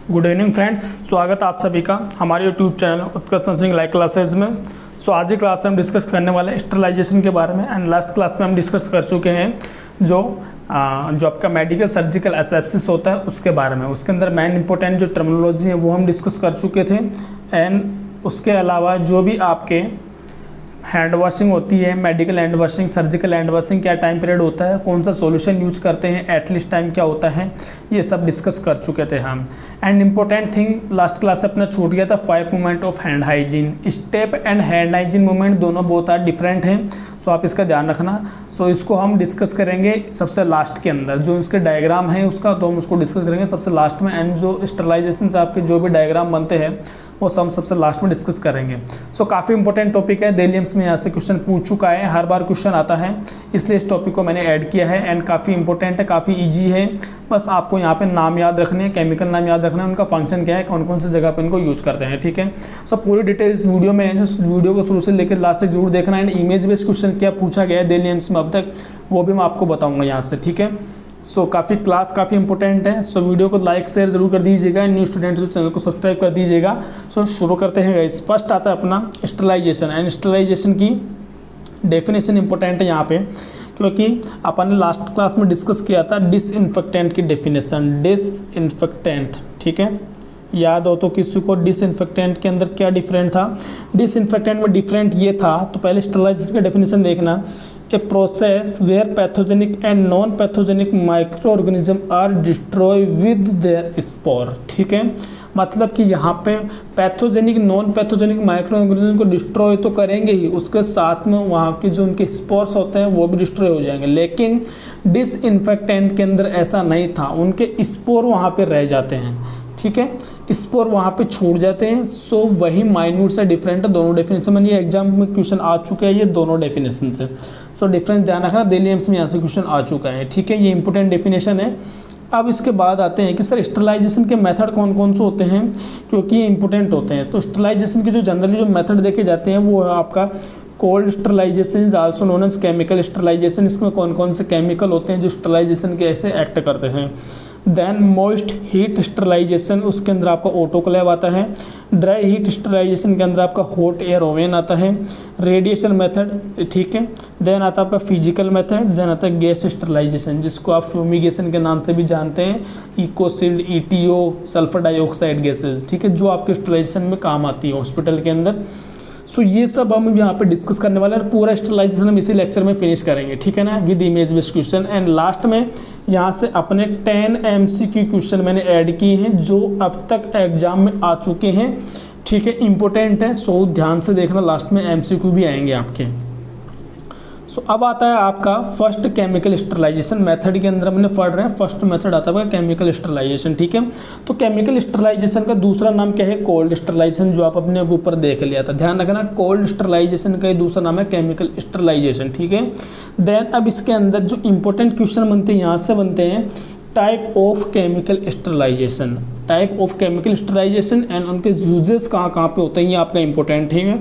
Good evening friends, स्वागत आप सभी का हमारे यूट्यूब चैनल उत्कर्ष नर्सिंग लाइव क्लासेज में। आज की क्लास में हम डिस्कस करने वाले हैं स्टरलाइजेशन के बारे में। एंड लास्ट क्लास में हम डिस्कस कर चुके हैं जो आपका मेडिकल सर्जिकल एसेप्सिस होता है उसके बारे में। उसके अंदर मेन इंपॉर्टेंट जो टर्मिनोलॉजी है वो हम डिस्कस कर चुके थे। एंड उसके अलावा जो भी आपके हैंड वॉशिंग होती है, medical hand washing, surgical hand washing, क्या टाइम पीरियड होता है, कौन सा सॉल्यूशन यूज करते हैं, एटलीस्ट टाइम क्या होता है, ये सब डिस्कस कर चुके थे हम। And important thing last class से अपना छूट गया था 5 movement of hand hygiene. Step and hand hygiene movement दोनों बहुत डिफरेंट हैं, सो आप इसका ध्यान रखना। सो इसको हम डिस्कस करेंगे सबसे लास्ट के अंदर, जो इसके डायग्राम है उसका तो हम उसको डिस्कस करेंगे सबसे लास्ट में। एंड जो स्टरलाइजेशन से आपके जो भी डायग्राम बनते हैं वो हम सबसे लास्ट में डिस्कस करेंगे। सो काफ़ी इंपॉर्टेंट टॉपिक है, डेली एम्स में यहाँ से क्वेश्चन पूछ चुका है, हर बार क्वेश्चन आता है, इसलिए इस टॉपिक को मैंने ऐड किया है। एंड काफ़ी इंपॉर्टेंट है, काफ़ी इजी है, बस आपको यहाँ पे नाम याद रखने हैं, केमिकल नाम याद रखना है, उनका फंक्शन क्या है, कौन कौन सी जगह पे इनको यूज़ करते हैं, ठीक है। सो पूरी डिटेल इस वीडियो में है, जो वीडियो को शुरू से लेकर लास्ट तक जरूर देखना है। एंड इमेज बेस्ड क्वेश्चन क्या पूछा गया है डेली एम्स में अब तक, वो भी मैं आपको बताऊँगा यहाँ से, ठीक है। सो क्लास काफ़ी इंपॉर्टेंट है। सो वीडियो को लाइक शेयर जरूर कर दीजिएगा, न्यू स्टूडेंट तो चैनल को सब्सक्राइब कर दीजिएगा। सो शुरू करते हैं गाइस। फर्स्ट आता है अपना स्टरलाइजेशन। एंड स्टरलाइजेशन की डेफिनेशन इंपॉर्टेंट है यहाँ पे, क्योंकि अपन ने लास्ट क्लास में डिस्कस किया था डिसइंफेक्टेंट की डेफिनेशन। डिसइंफेक्टेंट, ठीक है, याद हो तो किसी को डिसइंफेक्टेंट के अंदर क्या डिफरेंट था। डिसइंफेक्टेंट में डिफरेंट ये था, तो पहले स्टरलाइजेशन का डेफिनेशन देखना। A process where pathogenic and non pathogenic micro organism are destroy with their spore, ठीक है। मतलब कि यहाँ पे pathogenic non pathogenic micro organism को डिस्ट्रॉय तो करेंगे ही, उसके साथ में वहाँ के जो उनके स्पोर्स होते हैं वो भी डिस्ट्रॉय हो जाएंगे। लेकिन डिसइंफेक्टेंट के अंदर ऐसा नहीं था, उनके स्पोर वहाँ पे रह जाते हैं, ठीक है, स्पोर वहाँ पे छूट जाते हैं। सो वही माइन्यूट से डिफरेंट है दोनों डेफिनेशन में। ये एग्जाम में क्वेश्चन आ चुका है ये दोनों डेफिनेशन से, सो डिफरेंस ध्यान रखना। डेली एम्स में यहाँ से क्वेश्चन आ चुका है, ठीक है, ये इंपॉर्टेंट डेफिनेशन है। अब इसके बाद आते हैं कि सर स्टरलाइजेशन के मेथड कौन कौन से होते हैं, क्योंकि ये इंपॉर्टेंट होते हैं। तो स्टरलाइजेशन के जो जनरली जो मेथड देखे जाते हैं वो है आपका cold sterilization is also known as chemical sterilization. इसमें कौन कौन से केमिकल होते हैं जो स्टरलाइजेशन के ऐसे एक्ट करते हैं। देन मॉइस्ट हीट स्टरलाइजेशन, उसके अंदर आपका ऑटोक्लेव आता है। ड्राई हीट स्टरलाइजेशन के अंदर आपका हॉट एयर ओवन आता है। रेडिएशन मेथड, ठीक है। देन आता है आपका फिजिकल मेथड। देन आता है गैस स्टरलाइजेशन, जिसको आप फ्यूमिगेशन के नाम से भी जानते हैं। इकोसिल्ड, ईटीओ, सल्फर डाइऑक्साइड गैसेज, ठीक है, जो आपके स्टरलाइजेशन में काम आती है हॉस्पिटल के अंदर। सो ये सब हम यहाँ पे डिस्कस करने वाले हैं। पूरा स्टरलाइजेशन हम इसी लेक्चर में फिनिश करेंगे, ठीक है ना, with image based question. And last में यहाँ से अपने 10 MCQ क्वेश्चन मैंने ऐड किए हैं जो अब तक एग्जाम में आ चुके हैं, ठीक है, इंपॉर्टेंट है। सो ध्यान से देखना, लास्ट में MCQ भी आएंगे आपके। सो अब आता है आपका फर्स्ट केमिकल स्टरलाइजेशन। मेथड के अंदर हमने पढ़ रहे हैं, फर्स्ट मेथड आता है केमिकल स्टरलाइजेशन, ठीक है। तो केमिकल स्टरलाइजेशन का दूसरा नाम क्या है, कोल्ड स्टरलाइजेशन, जो आप अपने ऊपर देख लिया था, ध्यान रखना। कोल्ड स्टरलाइजेशन का दूसरा नाम है केमिकल स्टरलाइजेशन, ठीक है। देन अब इसके अंदर जो इंपॉर्टेंट क्वेश्चन बनते हैं यहाँ से बनते हैं type of chemical sterilization, type of chemical sterilization and उनके यूजेस कहाँ कहाँ पे होते हैं, ये आपका इंपॉर्टेंट है।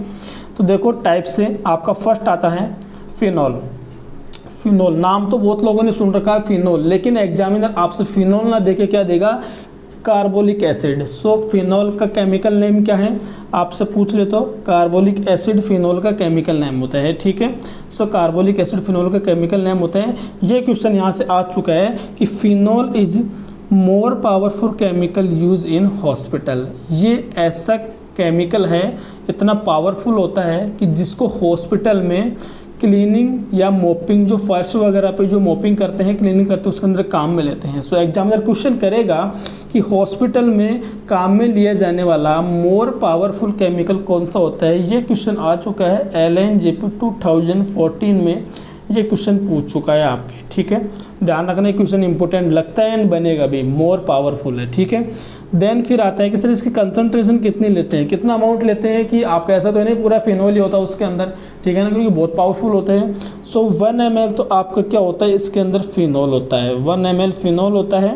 तो देखो टाइप से आपका फर्स्ट आता है फिनॉल। फिनॉल नाम तो बहुत लोगों ने सुन रखा है फिनॉल, लेकिन एग्जामिनर आपसे फिनॉल ना देके क्या देगा, कार्बोलिक एसिड। सो फिनॉल का केमिकल नेम क्या है, आपसे पूछ ले तो कार्बोलिक एसिड फिनॉल का केमिकल नेम होता है, ठीक है। सो कार्बोलिक एसिड फिनॉल का केमिकल नेम होता है। ये क्वेश्चन यहाँ से आ चुका है कि phenol is more powerful chemical use in hospital. ये ऐसा केमिकल है, इतना पावरफुल होता है कि जिसको हॉस्पिटल में क्लीनिंग या मोपिंग, जो फर्श वगैरह पे जो मोपिंग करते हैं, क्लीनिंग करते हैं, उसके अंदर काम में लेते हैं। सो एग्जामिनर क्वेश्चन करेगा कि हॉस्पिटल में काम में लिया जाने वाला मोर पावरफुल केमिकल कौन सा होता है। ये क्वेश्चन आ चुका है LNJP 2014 में, ये क्वेश्चन पूछ चुका है आपके, ठीक है। ध्यान रखना, क्वेश्चन इंपॉर्टेंट लगता है एंड बनेगा भी, मोर पावरफुल है, ठीक है। देन फिर आता है कि सर इसकी कंसंट्रेशन कितनी लेते हैं, कितना अमाउंट लेते हैं, कि आपका ऐसा तो है नहीं पूरा फिनॉल ही होता है उसके अंदर, ठीक है ना, क्योंकि बहुत पावरफुल होते हैं। सो 1 ml तो आपका क्या होता है, इसके अंदर फिनॉल होता है, 1 ml फिनॉल होता है,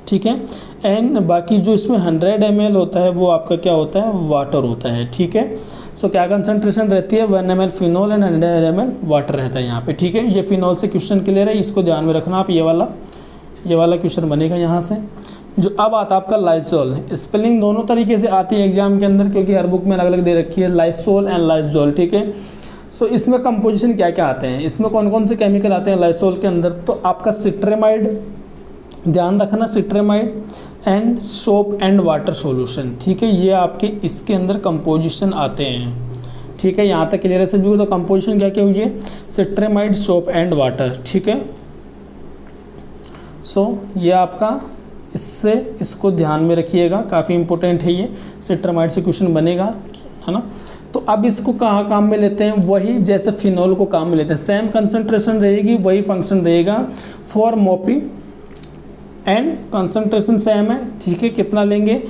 ठीक है। एंड बाकी जो इसमें 100 ml होता है वो आपका क्या होता है, वाटर होता है, ठीक है। सो क्या कंसंट्रेशन रहती है, 1 ml phenol and 100 ml water रहता है यहाँ पे, ठीक है। ये फिनॉल से क्वेश्चन क्लियर है, इसको ध्यान में रखना आप। ये वाला क्वेश्चन बनेगा यहाँ से। जो अब आता है आपका लाइसोल, स्पेलिंग दोनों तरीके से आती है एग्जाम के अंदर, क्योंकि हर बुक में अलग अलग दे रखी है, लाइसोल एंड लाइसोल, ठीक है। सो इसमें कंपोजिशन क्या क्या आते हैं, इसमें कौन कौन से केमिकल आते हैं लाइसोल के अंदर, तो आपका सिट्रेमाइड, ध्यान रखना, cetrimide and soap and water solution, ठीक है, ये आपके इसके अंदर कंपोजिशन आते हैं, ठीक है। यहाँ तक क्लियर है सभी को। तो कंपोजिशन क्या क्या हुई है, सिट्रेमाइड, सोप एंड वाटर, ठीक है। सो ये आपका इससे इसको ध्यान में रखिएगा, काफ़ी इंपॉर्टेंट है ये, सिट्रेमाइड से क्वेश्चन बनेगा, है ना। तो अब इसको कहाँ काम में लेते हैं, वही जैसे फिनोल को काम में लेते हैं, सेम कंसंट्रेशन रहेगी, वही फंक्शन रहेगा for mopping and concentration same है, ठीक है, कितना लेंगे।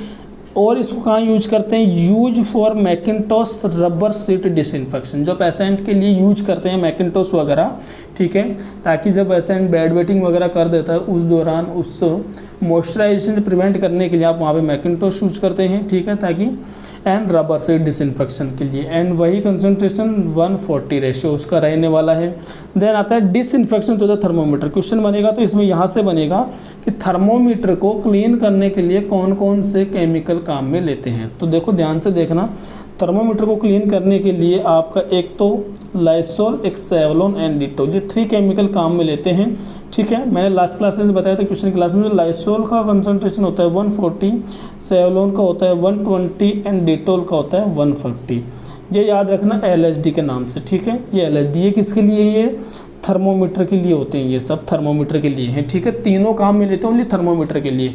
और इसको कहाँ यूज करते हैं, use for mackintosh rubber sheet disinfection, जो पेशेंट के लिए यूज करते हैं मैकिन्टॉश वगैरह, ठीक है, ताकि जब पेशेंट बेड वेटिंग वगैरह कर देता है उस दौरान उस मॉइस्चराइजेशन से प्रिवेंट करने के लिए आप वहाँ पे मैकिन्टॉश यूज करते हैं, ठीक है, ताकि एंड रबर सीट डिसइंफेक्शन के लिए। एंड वही कंसंट्रेशन 140 रेशियो उसका रहने वाला है। देन आता है disinfection to the thermometer, question बनेगा तो इसमें यहाँ से बनेगा कि थर्मोमीटर को क्लीन करने के लिए कौन कौन से केमिकल काम में लेते हैं। तो देखो ध्यान से देखना, थर्मोमीटर को क्लीन करने के लिए आपका एक तो लाइसोल, एक सेवलोन एंड डिटोल, ये 3 केमिकल काम में लेते हैं, ठीक है। मैंने लास्ट क्लास में बताया था क्वेश्चन क्लास में, लाइसोल का कंसंट्रेशन होता है 140, सेवलोन का होता है 120 एंड डिटोल का होता है 140। ये याद रखना LSD के नाम से, ठीक है। ये LSD ये किसके लिए, ये थर्मोमीटर के लिए होते हैं, ये सब थर्मोमीटर के लिए हैं, ठीक है। तीनों काम में लेते हैं ओनली थर्मोमीटर के लिए,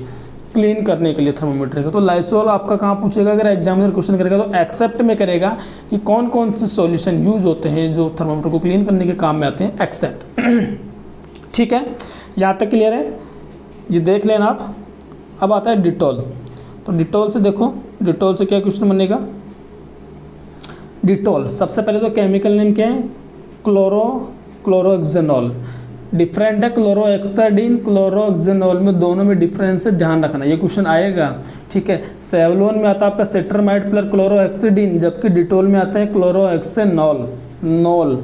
क्लीन करने के लिए थर्मोमीटर का। तो लाइसोल आपका कहाँ पूछेगा, अगर एग्जामिनर क्वेश्चन करेगा तो एक्सेप्ट में करेगा कि कौन कौन से सॉल्यूशन यूज होते हैं जो थर्मोमीटर को क्लीन करने के काम में आते हैं, एक्सेप्ट, ठीक है। यहाँ तक क्लियर है, ये देख लेना आप। अब आता है डिटोल, तो डिटोल से देखो, डिटोल से क्या क्वेश्चन बनेगा, डिटोल सबसे पहले तो केमिकल नेम क्या है, क्लोरोक्सेनॉल, डिफरेंट है क्लोरोहेक्साडीन, क्लोरोक्सेनॉल में दोनों में डिफरेंस है, ध्यान रखना, ये क्वेश्चन आएगा, ठीक है। सेवलोन में आता है आपका सिट्रामाइड प्लस क्लोरोहेक्साडीन, जबकि डिटोल में आता है क्लोरोहेक्सेनॉल, नॉल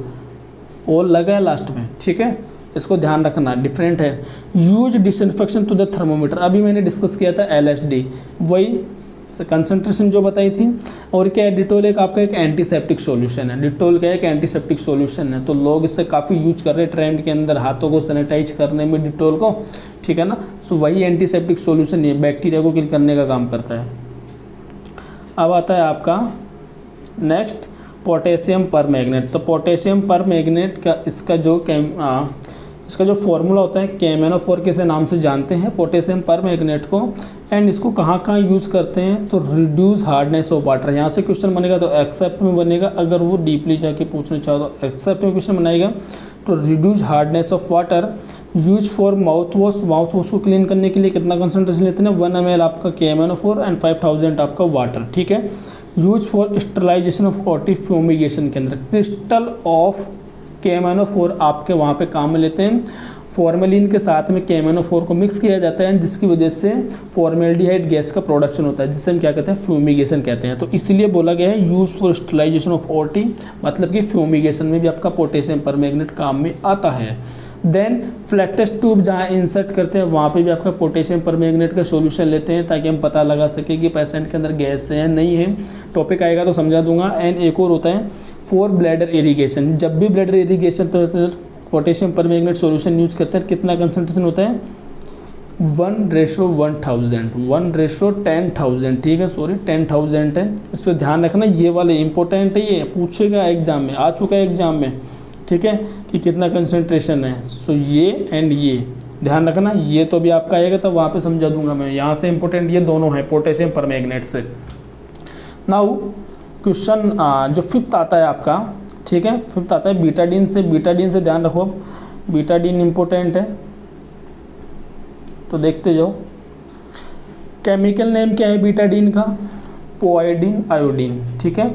ओल लगा है लास्ट में, ठीक है, इसको ध्यान रखना, डिफरेंट है। Use disinfection to the thermometer, अभी मैंने डिस्कस किया था LSD, वही कंसंट्रेशन जो बताई थी। और क्या है, डिटोल एक आपका एक एंटीसेप्टिक सॉल्यूशन है, डिटोल क्या है, एक एंटीसेप्टिक सॉल्यूशन है, तो लोग इससे काफ़ी यूज कर रहे हैं ट्रेंड के अंदर, हाथों को सैनिटाइज करने में डिटोल को, ठीक है ना। सो वही एंटीसेप्टिक सॉल्यूशन है, बैक्टीरिया को किल करने का काम करता है। अब आता है आपका नेक्स्ट पोटेशियम परमैंगनेट, तो पोटेशियम परमैंगनेट का इसका जो फॉर्मूला होता है KMnO4 के से नाम से जानते हैं पोटेशियम परमैंगनेट को। एंड इसको कहाँ कहाँ यूज़ करते हैं, तो रिड्यूस हार्डनेस ऑफ वाटर, यहाँ से क्वेश्चन बनेगा तो एक्सेप्ट में बनेगा, अगर वो डीपली जाके पूछना चाहो तो एक्सेप्ट में क्वेश्चन बनाएगा। तो reduce hardness of water, use for mouth wash, mouth wash को क्लीन करने के लिए कितना कंसंट्रेशन लेते हैं, 1 ml आपका KMnO4 एंड 5000 आपका वाटर, ठीक है। Use for sterilization of OT fumigation के अंदर क्रिस्टल ऑफ KMnO4 आपके वहाँ पे काम में लेते हैं, फॉर्मेलिन के साथ में KMnO4 को मिक्स किया जाता है, जिसकी वजह से फॉर्मेल्डिहाइड गैस का प्रोडक्शन होता है, जिसे हम क्या कहते हैं, फ्यूमिगेशन कहते हैं। तो इसीलिए बोला गया है use for sterilization of OT, मतलब कि फ्यूमिगेशन में भी आपका पोटेशियम परमैंगनेट काम में आता है। देन फ्लैक्टस ट्यूब जहाँ इंसर्ट करते हैं वहाँ पे भी आपका पोटेशियम परमैंगनेट का सॉल्यूशन लेते हैं, ताकि हम पता लगा सके कि पेशेंट के अंदर गैस है नहीं है, टॉपिक आएगा तो समझा दूंगा। एंड एक और होता है फॉर ब्लैडर इरीगेशन, जब भी ब्लैडर इरीगेशन तो पोटेशियम परमैंगनेट सॉल्यूशन यूज करते हैं, कितना कंसंट्रेशन होता है, 1:1000, 1:10,000, ठीक है, सॉरी 10,000 है, इसको ध्यान रखना, ये वाले इंपॉर्टेंट है, ये पूछेगा एग्जाम में, आ चुका है एग्जाम में, ठीक है, कि कितना कंसंट्रेशन है। सो ये एंड ये ध्यान रखना, ये तो भी आपका आएगा तो वहाँ पे समझा दूंगा मैं, यहाँ से इंपॉर्टेंट ये दोनों हैं पोटेशियम परमैंगनेट से। नाउ क्वेश्चन जो 5th आता है आपका, ठीक है, 5th आता है बीटाडीन से, बीटाडीन से ध्यान रखो, बीटाडीन इंपॉर्टेंट है, तो देखते जाओ। केमिकल नेम क्या है बीटाडीन का, पोआइडीन आयोडीन, ठीक है,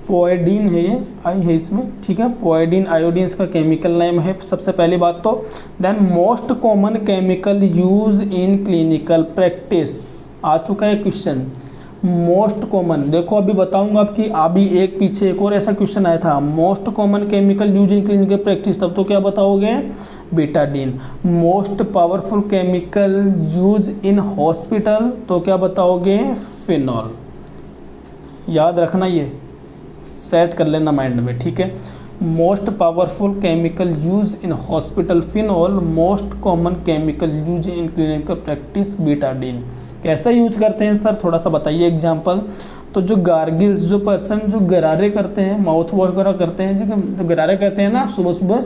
पोआइडीन है, ये आई है इसमें, ठीक है, पोआइडीन आयोडीन इसका केमिकल नेम है सबसे पहली बात तो। Then most common chemical use in clinical practice, आ चुका है क्वेश्चन, मोस्ट कॉमन, देखो अभी बताऊंगा आपकी, अभी एक पीछे एक और ऐसा क्वेश्चन आया था, most common chemical use in clinical practice, तब तो क्या बताओगे, Betadine. Most powerful chemical use in hospital, तो क्या बताओगे, फिनॉल। याद रखना, ये सेट कर लेना माइंड में, ठीक है। Most powerful chemical use in hospital phenol, most common chemical use in clinical practice Betadine. कैसा यूज करते हैं सर, थोड़ा सा बताइए एग्जांपल। तो जो गार्गिल्स, जो पर्सन जो गरारे करते हैं, माउथ वॉश वगैरह करते हैं, जो गरारे करते हैं ना सुबह सुबह,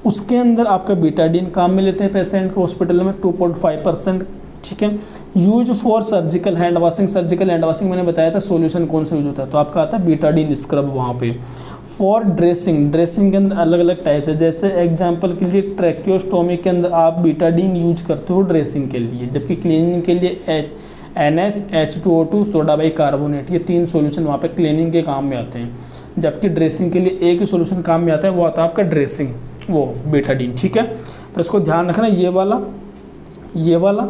उसके अंदर आपका बीटाडीन काम में लेते हैं पेशेंट को हॉस्पिटल में 2.5%, ठीक है। Use for surgical hand washing, surgical hand washing मैंने बताया था सॉल्यूशन कौन सा यूज होता है, तो आपका आता है बीटाडीन स्क्रब वहाँ पे। फॉर ड्रेसिंग, ड्रेसिंग के अंदर अलग अलग टाइप्स है, जैसे एग्जांपल के लिए ट्रैकियोस्टोमी के अंदर आप बीटाडीन यूज करते हो ड्रेसिंग के लिए, जबकि क्लीनिंग के लिए NaCH2O2 सोडा बाइकार्बोनेट, ये 3 सॉल्यूशन वहाँ पे क्लीनिंग के काम में आते हैं। जबकि ड्रेसिंग के लिए एक ही सॉल्यूशन काम में आता है, वो आता है आपका ड्रेसिंग, वो बीटाडीन, ठीक है। तो इसको ध्यान रखना, ये वाला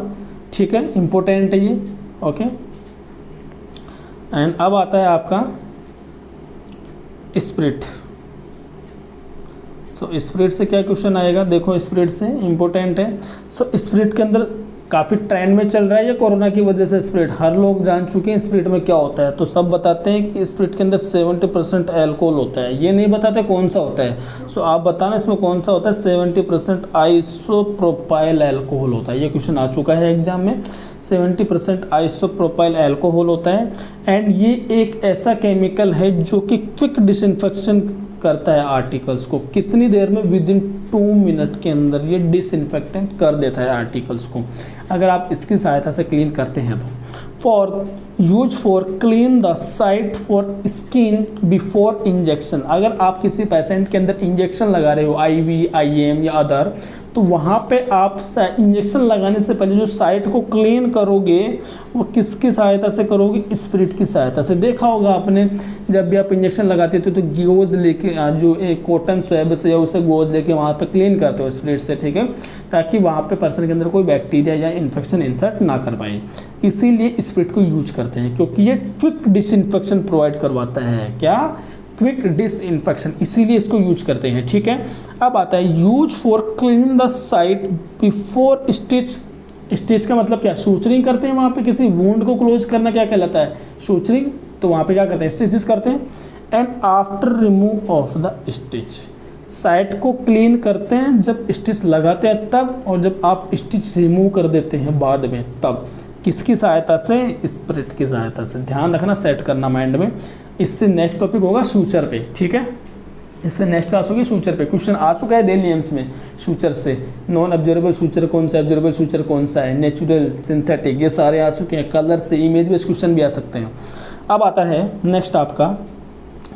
ठीक है, इम्पोर्टेंट है ये, ओके। एंड अब आता है आपका स्प्रिट। सो स्प्रिट से क्या क्वेश्चन आएगा, देखो स्प्रिट से इम्पोर्टेंट है। सो स्प्रिट के अंदर काफ़ी ट्रेंड में चल रहा है, या कोरोना की वजह से स्प्रिट, हर लोग जान चुके हैं स्प्रिट में क्या होता है, तो सब बताते हैं कि स्प्रिट के अंदर 70% अल्कोहल होता है, ये नहीं बताते कौन सा होता है। सो आप बताना इसमें कौन सा होता है, 70% आइसोप्रोपाइल अल्कोहल होता है, ये क्वेश्चन आ चुका है एग्जाम में, 70% आइसोप्रोपाइल अल्कोहल होता है। एंड ये एक ऐसा केमिकल है जो कि क्विक डिसइंफेक्शन करता है आर्टिकल्स को, कितनी देर में, विद इन 2 मिनट के अंदर ये डिसइंफेक्टेंट कर देता है आर्टिकल्स को, अगर आप इसकी सहायता से क्लीन करते हैं तो। For use for clean the site for skin before injection, अगर आप किसी पेशेंट के अंदर इंजेक्शन लगा रहे हो, IV, IM या अदर, तो वहाँ पे आप इंजेक्शन लगाने से पहले जो साइट को क्लीन करोगे वो किसकी सहायता से करोगे, स्प्रिट की सहायता से। देखा होगा आपने, जब भी आप इंजेक्शन लगाते थे तो गोज लेके, जो एक कॉटन स्वैब से या उसे गोज लेके वहाँ पे क्लीन करते हो स्प्रिट से, ठीक है, ताकि वहाँ पे पर्सन के अंदर कोई बैक्टीरिया या इन्फेक्शन इंसर्ट ना कर पाए। इसीलिए स्प्रिट को यूज करते हैं, क्योंकि ये क्विक डिसइंफेक्शन प्रोवाइड करवाता है, क्या, क्विक डिसइंफेक्शन, इसीलिए इसको यूज करते हैं, ठीक है। अब आता है use for clean the site before stitch. Stitch का मतलब क्या, सूचरिंग करते हैं वहाँ पे, किसी वुंड को क्लोज करना क्या कहलाता है, सूचरिंग, तो वहाँ पे क्या करते हैं, स्टिचेस करते हैं। And after remove of the stitch, site को क्लीन करते हैं जब स्टिच लगाते हैं तब, और जब आप स्टिच रिमूव कर देते हैं बाद में तब। किसकी सहायता से, स्प्रिट की सहायता से, ध्यान रखना, सेट करना माइंड में। इससे नेक्स्ट टॉपिक होगा सूचर पे, ठीक है, इससे नेक्स्ट क्लास होगी सूचर पे। क्वेश्चन आ चुका है डेली एम्स में सूचर से, नॉन ऑब्जर्वेबल सूचर कौन सा है, ऑब्जर्वेबल सूचर कौन सा है, नेचुरल, सिंथेटिक, ये सारे आ चुके हैं। कलर से, इमेज बेस्ड क्वेश्चन भी आ सकते हैं। अब आता है नेक्स्ट आपका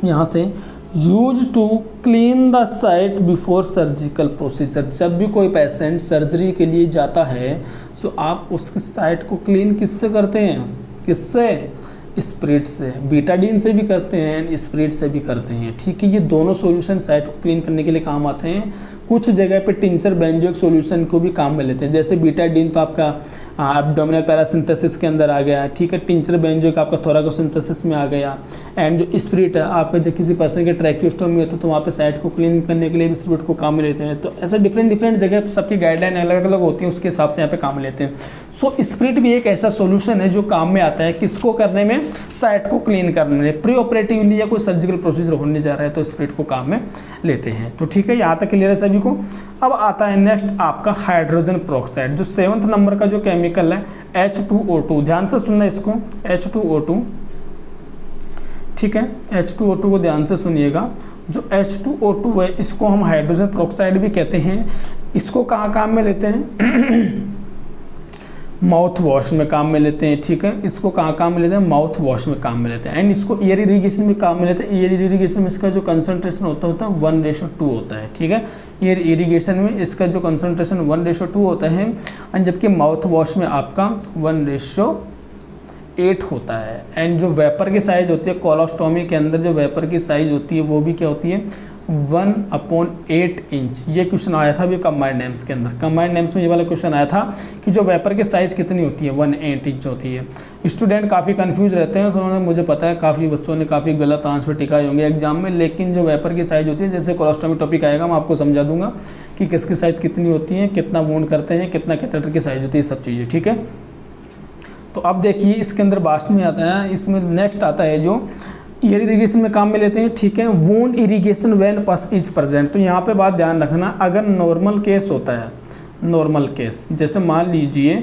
यहाँ से, use to clean the site before surgical procedure. जब भी कोई पेशेंट सर्जरी के लिए जाता है, सो आप उसकी साइट को क्लीन किससे करते हैं, किससे, स्प्रिट से, बीटाडीन से भी करते हैं, स्प्रिट से भी करते हैं, ठीक है। ये दोनों सॉल्यूशन साइट को क्लीन करने के लिए काम आते हैं। कुछ जगह पे टिंचर बेंजोइक सॉल्यूशन को भी काम में लेते हैं, जैसे बीटाडीन तो आपका एब्डोमिनल पैरासिंथेसिस के अंदर आ गया, ठीक है, टिंचर बेंजोइक आपका थोरैकोसिंथेसिस में आ गया। एंड जो स्प्रिट है आपका, जब किसी पर्सन के ट्रैकियोस्टोमी होता है तो वहाँ पे साइट को क्लीन करने के लिए भी स्प्रिट को काम में लेते हैं। तो ऐसे डिफरेंट जगह सबकी गाइडलाइन अलग अलग होती है, उसके हिसाब से यहाँ पे काम में लेते हैं। सो स्प्रिट भी एक ऐसा सोल्यूशन है जो काम में आता है, किसको करने में, साइट को क्लीन करने में। प्री ऑपरेटिवली या कोई सर्जिकल प्रोसीजर होने जा रहा है तो स्प्रिट को काम में लेते हैं। तो ठीक है, यहाँ तक क्लियर है सभी को। अब आता है नेक्स्ट आपका हाइड्रोजन पेरोक्साइड, जो 7th नंबर का जो केमिकल है H2O2, ध्यान से सुनना इसको, H2O2, ठीक है, H2O2 को ध्यान से सुनिएगा। जो H2O2 है इसको हम हाइड्रोजन पेरोक्साइड भी कहते हैं। इसको कहाँ काम में लेते हैं, माउथ वॉश में काम में लेते हैं, ठीक है। इसको कहाँ काम में लेते हैं, माउथ वॉश में काम में लेते हैं। एंड इसको एयर इरीगेशन में काम में लेते हैं। एयर इरीगेशन में इसका जो कंसंट्रेशन होता है 1:2 होता है, ठीक है। एयर इरीगेशन में इसका जो कंसंट्रेशन 1:2 होता है, एंड जबकि माउथ वॉश में आपका 1:8 होता है। एंड जो वेपर की साइज होती है, कोलोस्टोमी के अंदर जो वेपर की साइज होती है वो भी क्या होती है, 1/8 इंच। ये क्वेश्चन आया था अभी कंबाइंड नेम्स के अंदर। कंबाइंड नेम्स में ये वाला क्वेश्चन आया था कि जो वेपर की साइज़ कितनी होती है, 1/8 इंच होती है। स्टूडेंट काफ़ी कंफ्यूज रहते हैं, उन्होंने, मुझे पता है काफ़ी बच्चों ने काफ़ी गलत आंसर टिकाए होंगे एग्जाम में, लेकिन जो वेपर की साइज़ होती है, जैसे कोलोस्टोमी टॉपिक आएगा मैं आपको समझा दूंगा कि किसकी साइज़ कितनी होती है, कितना वूंड करते हैं, कितना कैथेटर की साइज़ होती है, सब चीज़ें, ठीक है। तो अब देखिए इसके अंदर लास्ट में आता है, इसमें नेक्स्ट आता है जो एयर इरीगेशन में काम में लेते हैं, ठीक है। वूंड इरीगेशन व्हेन पस इज प्रेजेंट। तो यहाँ पे बात ध्यान रखना, अगर नॉर्मल केस होता है, नॉर्मल केस जैसे मान लीजिए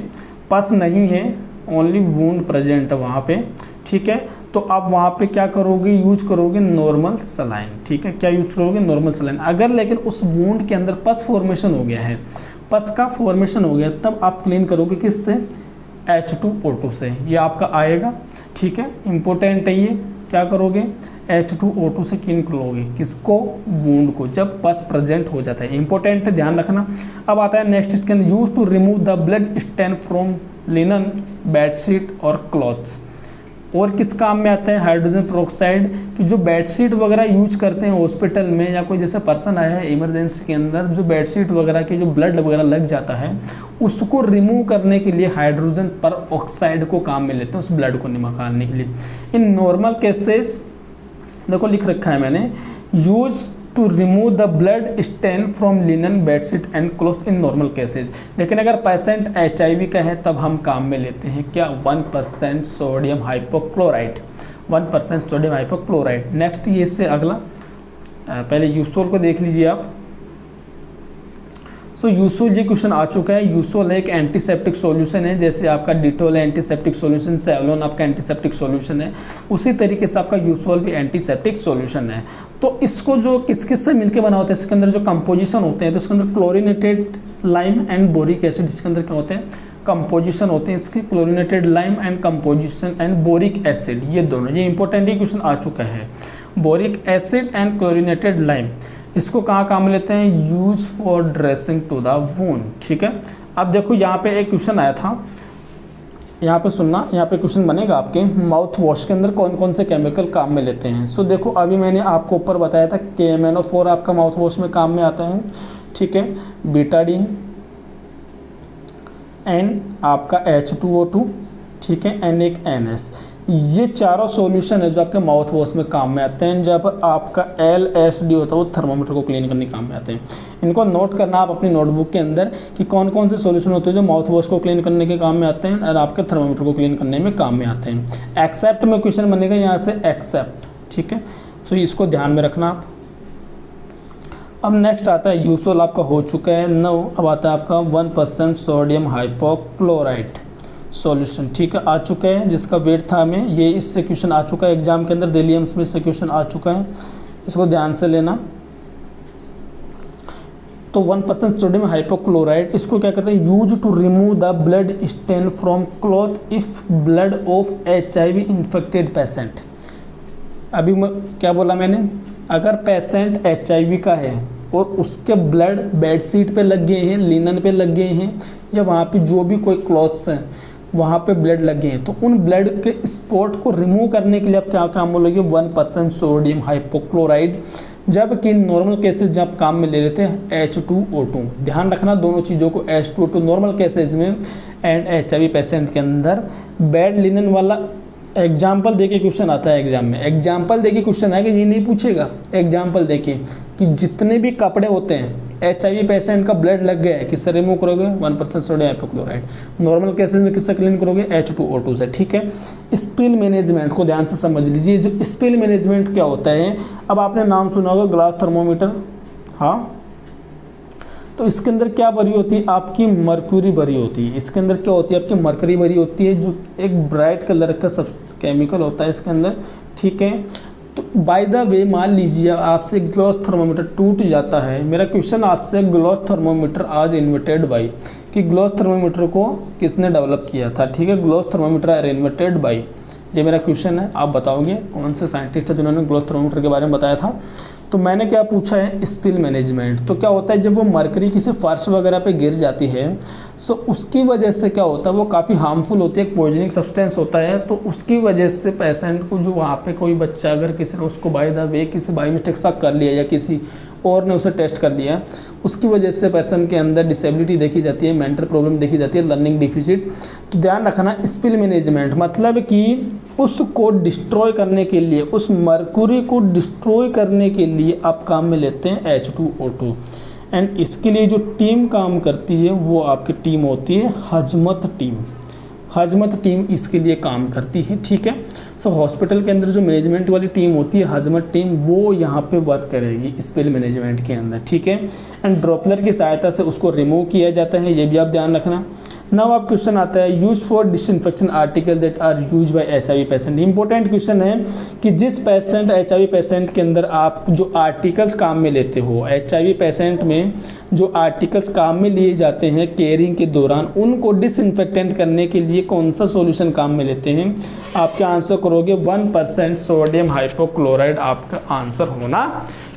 पस नहीं है, ओनली वूंड प्रेजेंट है वहाँ पे, ठीक है, तो आप वहाँ पे क्या करोगे, यूज करोगे नॉर्मल सलाइन, ठीक है। क्या यूज करोगे, नॉर्मल सलाइन। अगर लेकिन उस वूंड के अंदर पस फॉर्मेशन हो गया है, पस का फॉर्मेशन हो गया, तब आप क्लीन करोगे किससे, H2O2 से। ये आपका आएगा, ठीक है, इम्पोर्टेंट है ये। क्या करोगे, H2O2 से क्लीन करोगे किसको, वूंड को, जब पस प्रेजेंट हो जाता है। इंपॉर्टेंट है, ध्यान रखना। अब आता है नेक्स्ट, इसके अंदर use to remove the blood stain from linen, bedsheet और क्लॉथ्स। और किस काम में आता है, हाइड्रोजन पेरोक्साइड की जो बेडशीट वगैरह यूज करते हैं हॉस्पिटल में, या कोई जैसे पर्सन आया है इमरजेंसी के अंदर, जो बेडशीट वगैरह के जो ब्लड वगैरह लग जाता है, उसको रिमूव करने के लिए हाइड्रोजन पेरोक्साइड को काम में लेते हैं, उस ब्लड को निकालने के लिए। इन नॉर्मल केसेस, देखो लिख रखा है मैंने, use to remove the blood stain from linen, bedsheet and clothes in normal cases. लेकिन अगर पेशेंट HIV का है तब हम काम में लेते हैं क्या, 1% sodium hypochloride, 1% sodium hypochloride. Next ये इससे अगला, पहले यूसोल को देख लीजिए आप। सो यूसोल ये क्वेश्चन आ चुका है। यूसोल एक एंटीसेप्टिक सॉल्यूशन है, जैसे आपका डिटोल है एंटीसेप्टिक सॉल्यूशन, सेवलॉन आपका एंटीसेप्टिक सॉल्यूशन है, उसी तरीके से आपका यूसोल भी एंटीसेप्टिक सॉल्यूशन है। तो इसको जो किस किस से मिलकर बना होता है, इसके अंदर जो कंपोजिशन होते हैं, तो इसके अंदर chlorinated lime and boric acid, इसके अंदर क्या होते हैं, कंपोजिशन होते हैं इसके, chlorinated lime and composition and boric acid, ये दोनों, ये इंपॉर्टेंट ही क्वेश्चन आ चुका है। Boric acid and chlorinated lime, इसको कहाँ काम में लेते हैं, use for dressing to the wound, ठीक है। अब देखो यहाँ पे एक क्वेश्चन आया था, यहाँ पे सुनना, यहाँ पे क्वेश्चन बनेगा आपके, माउथ वॉश के अंदर कौन कौन से केमिकल काम में लेते हैं। सो देखो अभी मैंने आपको ऊपर बताया था KMnO4 आपका माउथ वॉश में काम में आता है, ठीक है, बीटाडीन एंड आपका H2O2, ठीक है, NH2NS, ये चारों सॉल्यूशन है जो आपके माउथ वॉश में काम में आते हैं। जब आपका LSD होता है वो थर्मोमीटर को क्लीन करने काम में आते हैं। इनको नोट करना आप अपनी नोटबुक के अंदर कि कौन कौन से सॉल्यूशन होते हैं जो माउथ वॉश को क्लीन करने के काम में आते हैं और आपके थर्मोमीटर को क्लीन करने में काम में आते हैं। एक्सेप्ट में क्वेश्चन बनेगा यहाँ से एक्सेप्ट, ठीक है, तो इसको ध्यान में रखना आप। अब नेक्स्ट आता है यूसोल, आपका हो चुका है 9। अब आता है आपका 1% सोडियम हाइपोक्लोराइड सॉल्यूशन, ठीक है, आ चुका है, जिसका वेट था हमें, ये इससे क्वेश्चन आ चुका है एग्जाम के अंदर, दिल्ली एम्स में इससे क्वेश्चन आ चुका है, इसको ध्यान से लेना। तो 1% सोडियम हाइपोक्लोराइड, इसको क्या करते हैं, use to remove the blood stain from cloth if blood of HIV infected patient. अभी क्या बोला मैंने, अगर पेशेंट HIV का है और उसके ब्लड बेडशीट पे लग गए हैं, लिनन पे लग गए हैं, या वहाँ पे जो भी कोई क्लॉथ्स हैं वहाँ पे ब्लड लगे हैं, तो उन ब्लड के स्पॉट को रिमूव करने के लिए आप क्या काम बोलोगे, 1% सोडियम हाइपोक्लोराइड। जबकि नॉर्मल केसेस जब काम में ले लेते हैं H2O2। ध्यान रखना दोनों चीज़ों को, H2O2 नॉर्मल केसेस में एंड HIV पेशेंट के अंदर। बेड लिनन वाला एग्जाम्पल देके क्वेश्चन आता है एग्जाम में, एग्जाम्पल देके क्वेश्चन है कि ये नहीं पूछेगा, एग्जाम्पल देके कि जितने भी कपड़े होते हैं HIV पेशेंट का ब्लड लग गया है, किससे रिमूव करोगे, 1% सोडियम हाइपोक्लोराइड। नॉर्मल केसेस में किससे क्लीन करोगे, H2O2 से, ठीक है। स्पिल मैनेजमेंट को ध्यान से समझ लीजिए, जो स्पिल मैनेजमेंट क्या होता है, अब आपने नाम सुना होगा ग्लास थर्मोमीटर, हाँ, तो इसके अंदर क्या भरी होती है, आपकी मर्क्यूरी भरी होती है। इसके अंदर क्या होती है, आपकी मर्करी भरी होती है, जो एक ब्राइट कलर का सब केमिकल होता है इसके अंदर, ठीक है। तो बाय द वे मान लीजिए आपसे ग्लॉस थर्मोमीटर टूट जाता है, मेरा क्वेश्चन आपसे ग्लॉस थर्मोमीटर आज इन्वेंटेड बाय, कि ग्लॉस थर्मोमीटर को किसने डेवलप किया था, ठीक है, glass thermometer are invented by ये मेरा क्वेश्चन है, आप बताओगे कौन से साइंटिस्ट है जिन्होंने ग्रोथ थर्मोमीटर के बारे में बताया था। तो मैंने क्या पूछा है, स्पिल मैनेजमेंट। तो क्या होता है, जब वो मरकरी किसी फर्श वगैरह पे गिर जाती है सो उसकी वजह से क्या होता है, वो काफ़ी हार्मफुल होती है, एक पॉइजनिंग सब्सटेंस होता है। तो उसकी वजह से पेशेंट को, जो वहाँ पे कोई बच्चा अगर किसी ने उसको बाय द वे किसी बाई मिस्टेक शक कर लिया या किसी और ने उसे टेस्ट कर लिया, उसकी वजह से पर्सन के अंदर डिसेबिलिटी देखी जाती है, मेंटल प्रॉब्लम देखी जाती है, लर्निंग डिफिसिट। तो ध्यान रखना, स्पिल मैनेजमेंट मतलब कि उसको डिस्ट्रॉय करने के लिए, उस मरकुरी को डिस्ट्रॉय करने के लिए आप काम में लेते हैं H2O2। एंड इसके लिए जो टीम काम करती है वो आपकी टीम होती है हजमत टीम। हजमत टीम इसके लिए काम करती है, ठीक है। सो हॉस्पिटल के अंदर जो मैनेजमेंट वाली टीम होती है हजमत टीम, वो यहाँ पे वर्क करेगी स्पिल मैनेजमेंट के अंदर, ठीक है। एंड ड्रॉपलर की सहायता से उसको रिमूव किया जाता है, ये भी आप ध्यान रखना। नाउ आप क्वेश्चन आता है, use for disinfection article that are use by HIV patient. Important question है कि जिस पेशेंट HIV पेशेंट के अंदर आप जो आर्टिकल्स काम में लेते हो, HIV पेशेंट में जो आर्टिकल्स काम में लिए जाते हैं केयरिंग के दौरान, उनको डिसइंफेक्टेंट करने के लिए कौन सा सॉल्यूशन काम में लेते हैं। आप क्या आंसर करोगे, 1% सोडियम हाइपोक्लोराइड आपका आंसर होना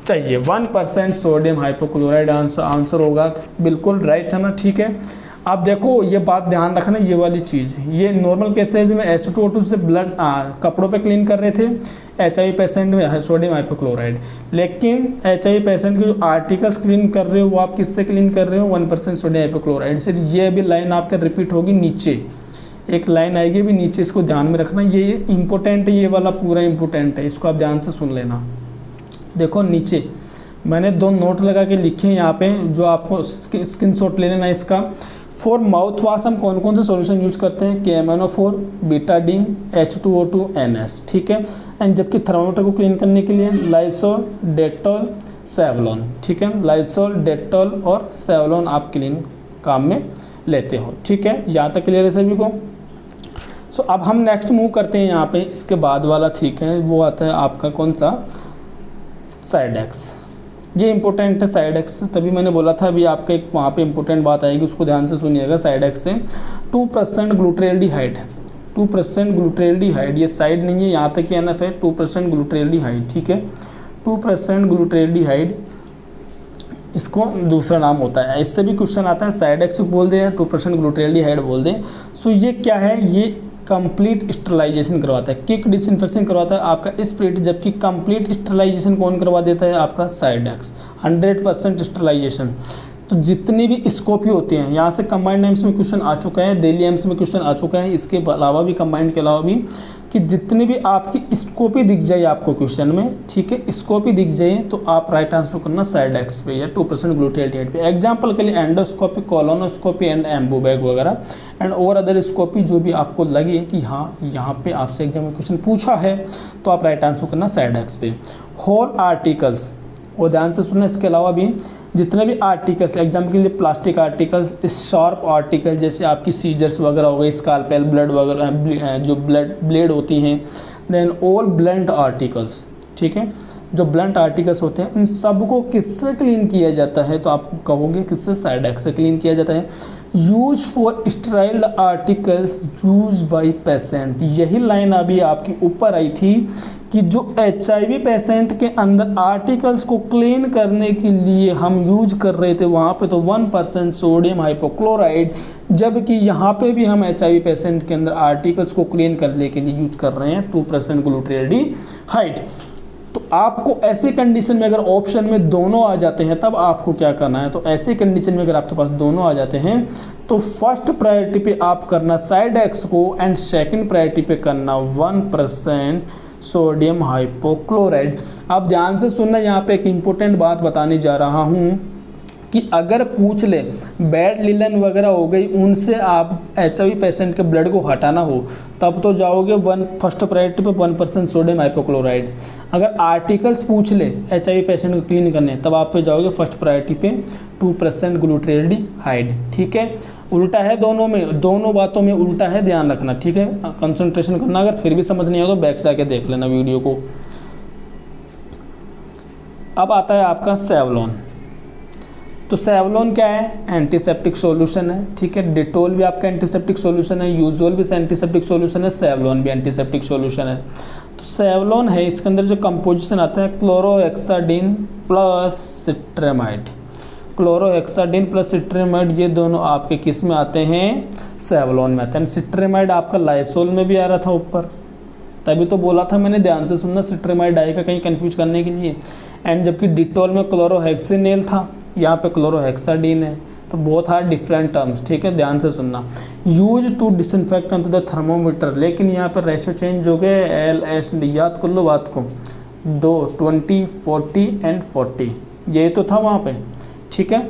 चाहिए। 1% सोडियम हाइपोक्लोराइड आंसर होगा, बिल्कुल राइट है ना, ठीक है। आप देखो ये बात ध्यान रखना, ये वाली चीज़, ये नॉर्मल केसेज में H2O2 से ब्लड कपड़ों पे क्लीन कर रहे थे, HIV पेशेंट में सोडियम हाइपोक्लोराइड। लेकिन HIV पेशेंट के जो आर्टिकल्स क्लीन कर रहे हो वो आप किससे क्लीन कर रहे हो, 1% सोडियम हाइपोक्लोराइड से। ये भी लाइन आपका रिपीट होगी, नीचे एक लाइन आएगी भी नीचे, इसको ध्यान में रखना, ये इंपॉर्टेंट है, ये वाला पूरा इंपॉर्टेंट है, इसको आप ध्यान से सुन लेना। देखो नीचे मैंने 2 नोट लगा के लिखे हैं यहाँ पे, जो आपको स्क्रीनशॉट ले लेना इसका। फॉर माउथ वॉश हम कौन कौन से सॉल्यूशन यूज करते हैं, KMNO4, बीटाडीन, H2O2, NS, ठीक है। एंड जबकि थर्मामीटर को क्लीन करने के लिए लाइसोल, डेटॉल, सेवलॉन, ठीक है। लाइसोल, डेटॉल और सेवलॉन आप क्लीन काम में लेते हो, ठीक है। यहाँ तक क्लियर है सभी को। सो अब हम नेक्स्ट मूव करते हैं यहाँ पे, इसके बाद वाला, ठीक है, वो आता है आपका कौन सा, साइडेक्स। ये इंपॉर्टेंट है साइडेक्स, तभी मैंने बोला था अभी आपका एक वहाँ पे इंपॉर्टेंट बात आएगी, उसको ध्यान से सुनिएगा। साइडेक्स से 2% ग्लूट्रेल्डिहाइड है, 2% ग्लूट्रेल्डिहाइड, ये साइड नहीं है, यहाँ तक ही एनफ है, 2% ग्लूट्रेल्डिहाइड, ठीक है। 2% ग्लूट्रेल्डिहाइड इसको दूसरा नाम होता है, इससे भी क्वेश्चन आता है, साइडेक्स बोल दें, 2% ग्लूट्रेल्डिहाइड बोल दें। सो ये क्या है, ये कंप्लीट स्टरलाइजेशन करवाता है, किक डिसइंफेक्शन करवाता है आपका स्प्रिट, जबकि कंप्लीट स्टरलाइजेशन कौन करवा देता है, आपका साइडेक्स, 100% स्टरलाइजेशन। तो जितनी भी स्कोपी होती हैं, यहाँ से कंबाइंड एम्स में क्वेश्चन आ चुका है, दिल्ली एम्स में क्वेश्चन आ चुका है, इसके अलावा भी कंबाइंड के अलावा भी, कि जितनी भी आपकी स्कोपी दिख जाए आपको क्वेश्चन में, ठीक है, स्कोपी दिख जाए तो आप राइट आंसर करना साइडेक्स पे या 2% ग्लूट्रेल्डिहाइड पे। एग्जांपल के लिए एंडोस्कोपी, कोलोनोस्कोपी एंड एम्बूबैग वगैरह एंड और अदर स्कोपी, जो भी आपको लगे कि हाँ यहाँ पे आपसे एग्जाम में क्वेश्चन पूछा है तो आप राइट आंसर करना साइडेक्स पे। होल आर्टिकल्स, और ध्यान से सुनना, इसके अलावा भी जितने भी आर्टिकल्स, एग्जाम्पल के लिए प्लास्टिक आर्टिकल्स, शार्प आर्टिकल जैसे आपकी सीजर्स वगैरह हो गए, स्कालपेल, ब्लड वगैरह, जो ब्लेड होती हैं, देन ऑल ब्लंट आर्टिकल्स, ठीक है, जो ब्लंट आर्टिकल्स होते हैं, इन सबको किससे क्लीन किया जाता है, तो आप कहोगे किससे, साइडेक्स से क्लीन किया जाता है। Use for sterile articles use by patient, यही लाइन अभी आपकी ऊपर आई थी कि जो HIV पेशेंट के अंदर आर्टिकल्स को क्लीन करने के लिए हम यूज कर रहे थे वहाँ पे तो 1% सोडियम हाइपोक्लोराइड, जबकि यहाँ पे भी हम HIV पेशेंट के अंदर आर्टिकल्स को क्लीन करने के लिए यूज कर रहे हैं 2% ग्लूट्रेल्डिहाइड। तो आपको ऐसी कंडीशन में अगर ऑप्शन में दोनों आ जाते हैं तब आपको क्या करना है, तो ऐसी कंडीशन में अगर आपके पास दोनों आ जाते हैं तो फर्स्ट प्रायोरिटी पे आप करना साइडेक्स को एंड सेकंड प्रायोरिटी पे करना 1% सोडियम हाइपोक्लोराइड। आप ध्यान से सुनना, यहाँ पे एक इम्पोर्टेंट बात बताने जा रहा हूँ कि अगर पूछ ले बैड लिलन वगैरह हो गई, उनसे आप HIV पेशेंट के ब्लड को हटाना हो तब तो जाओगे फर्स्ट प्रायोरिटी पे 1% सोडियम हाइपोक्लोराइड। अगर आर्टिकल्स पूछ ले HIV पेशेंट को क्लीन करने तब आप पे जाओगे फर्स्ट प्रायोरिटी पे 2% ग्लूट्रेल्डिहाइड, ठीक है। उल्टा है दोनों में, दोनों बातों में उल्टा है, ध्यान रखना, ठीक है, कंसंट्रेशन करना। अगर फिर भी समझ नहीं आया तो बैक जाके देख लेना वीडियो को। अब आता है आपका सेवलॉन। तो सेवलॉन क्या है, एंटीसेप्टिक सॉल्यूशन है, ठीक है। डिटोल भी आपका एंटीसेप्टिक सॉल्यूशन है, यूजुअल भी एंटीसेप्टिक सॉल्यूशन है, सेवलॉन भी एंटीसेप्टिक सॉल्यूशन है। तो सेवलॉन है, इसके अंदर जो कंपोजिशन आता है क्लोरोहेक्साडीन प्लस सिट्रेमाइड, क्लोरोहेक्साडीन प्लस सिट्रेमाइड, ये दोनों आपके किस में आते हैं, सेवलॉन में आते हैं। सिट्रेमाइड आपका लाइसोल में भी आ रहा था ऊपर, तभी तो बोला था मैंने, ध्यान से सुनना, सिट्रेमाइड आएगा कहीं कंफ्यूज करने के लिए। एंड जबकि डिटोल में क्लोरोहेक्सिनेल था, यहाँ पे क्लोरोहेक्साडीन है, तो बोथ आर डिफरेंट टर्म्स, ठीक है, ध्यान से सुनना। Use to disinfect on the thermometer, लेकिन यहाँ पर रेशो चेंज हो गए, LSD, याद कर लो बात को, 20, 40 एंड 40, ये तो था वहाँ पे, ठीक है।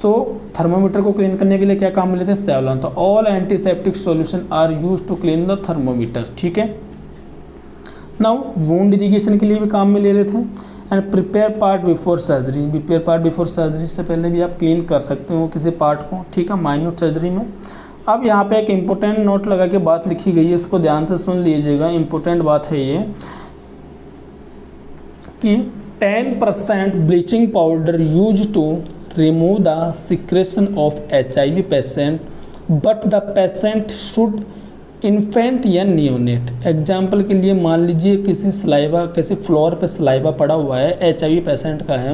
तो थर्मोमीटर को क्लीन करने के लिए क्या काम में लेते हैं, सेवलॉन। तो all antiseptic solution are use to clean the thermometer, ठीक है। नाउ वुंड इरिगेशन के लिए भी काम में ले रहे थे। And prepare part before surgery, prepare part before surgery से पहले भी आप क्लीन कर सकते हो किसी पार्ट को, ठीक है, माइन्यूट सर्जरी में। अब यहाँ पे एक इम्पोर्टेंट नोट लगा के बात लिखी गई है, इसको ध्यान से सुन लीजिएगा, इम्पोर्टेंट बात है ये कि 10% bleaching powder use to remove the secretion of HIV patient, but the patient should infant या नियोनेट। एग्जाम्पल के लिए मान लीजिए किसी सलाइवा, किसी फ्लोर पे सलाइवा पड़ा हुआ है, HIV पेशेंट का है,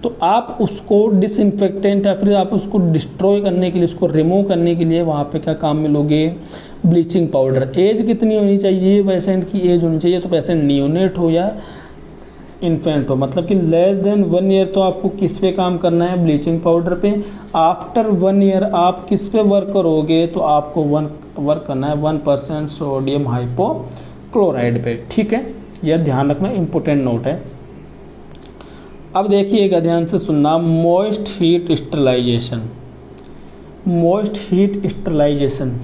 तो आप उसको डिसइंफेक्टेंट या फिर आप उसको डिस्ट्रॉय करने के लिए, उसको रिमूव करने के लिए वहाँ पे क्या काम में लोगे, ब्लीचिंग पाउडर। एज कितनी होनी चाहिए, पेशेंट की एज होनी चाहिए, तो पेशेंट नियोनेट हो या इन्फेंट हो, मतलब कि लेस देन 1 ईयर, तो आपको किस पे काम करना है, ब्लीचिंग पाउडर पे। आफ्टर 1 ईयर आप किस पे वर्क करोगे, तो आपको वर्क करना है 1% सोडियम हाइपोक्लोराइड पे, ठीक है, यह ध्यान रखना, इंपॉर्टेंट नोट है। अब देखिएगा, ध्यान से सुनना, moist heat sterilization. Moist heat sterilization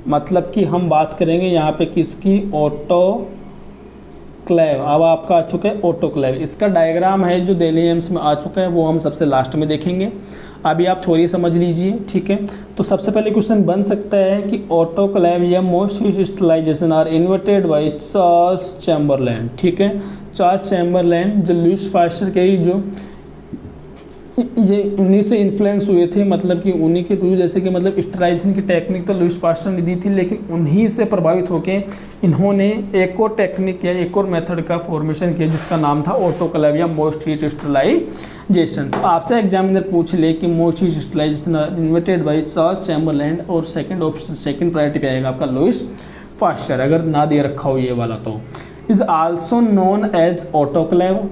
मतलब कि हम बात करेंगे यहाँ पे किसकी, ऑटोक्लेव। अब आपका आ चुका है ऑटोक्लेव, इसका डायग्राम है जो दिल्ली एम्स में आ चुका है, वो हम सबसे लास्ट में देखेंगे, अभी आप थोड़ी समझ लीजिए, ठीक है। तो सबसे पहले क्वेश्चन बन सकता है कि ऑटोक्लेव या most heat sterilization are invented by Charles Chamberland, ठीक है। चार्ल्स चैम्बरलैन जो लुईस पास्चर के, जो ये उन्हीं से इन्फ्लुएंस हुए थे, मतलब कि उन्हीं के थ्रू, जैसे कि मतलब स्टरलाइजेशन की टेक्निक तो लुईस पास्चर ने दी थी, लेकिन उन्हीं से प्रभावित होकर इन्होंने एक और टेक्निक या एक और मेथड का फॉर्मेशन किया जिसका नाम था ऑटोक्लेव या मोस्ट हीट स्टरलाइजेशन। तो आपसे एग्जामिनर पूछ ले कि most heat sterilization invented by Charles Chamberland, और सेकंड ऑप्शन, सेकंड प्रायोरिटी पे आएगा आपका लुईस पास्चर, अगर ना दे रखा हो ये वाला तो। Is also known as autoclave,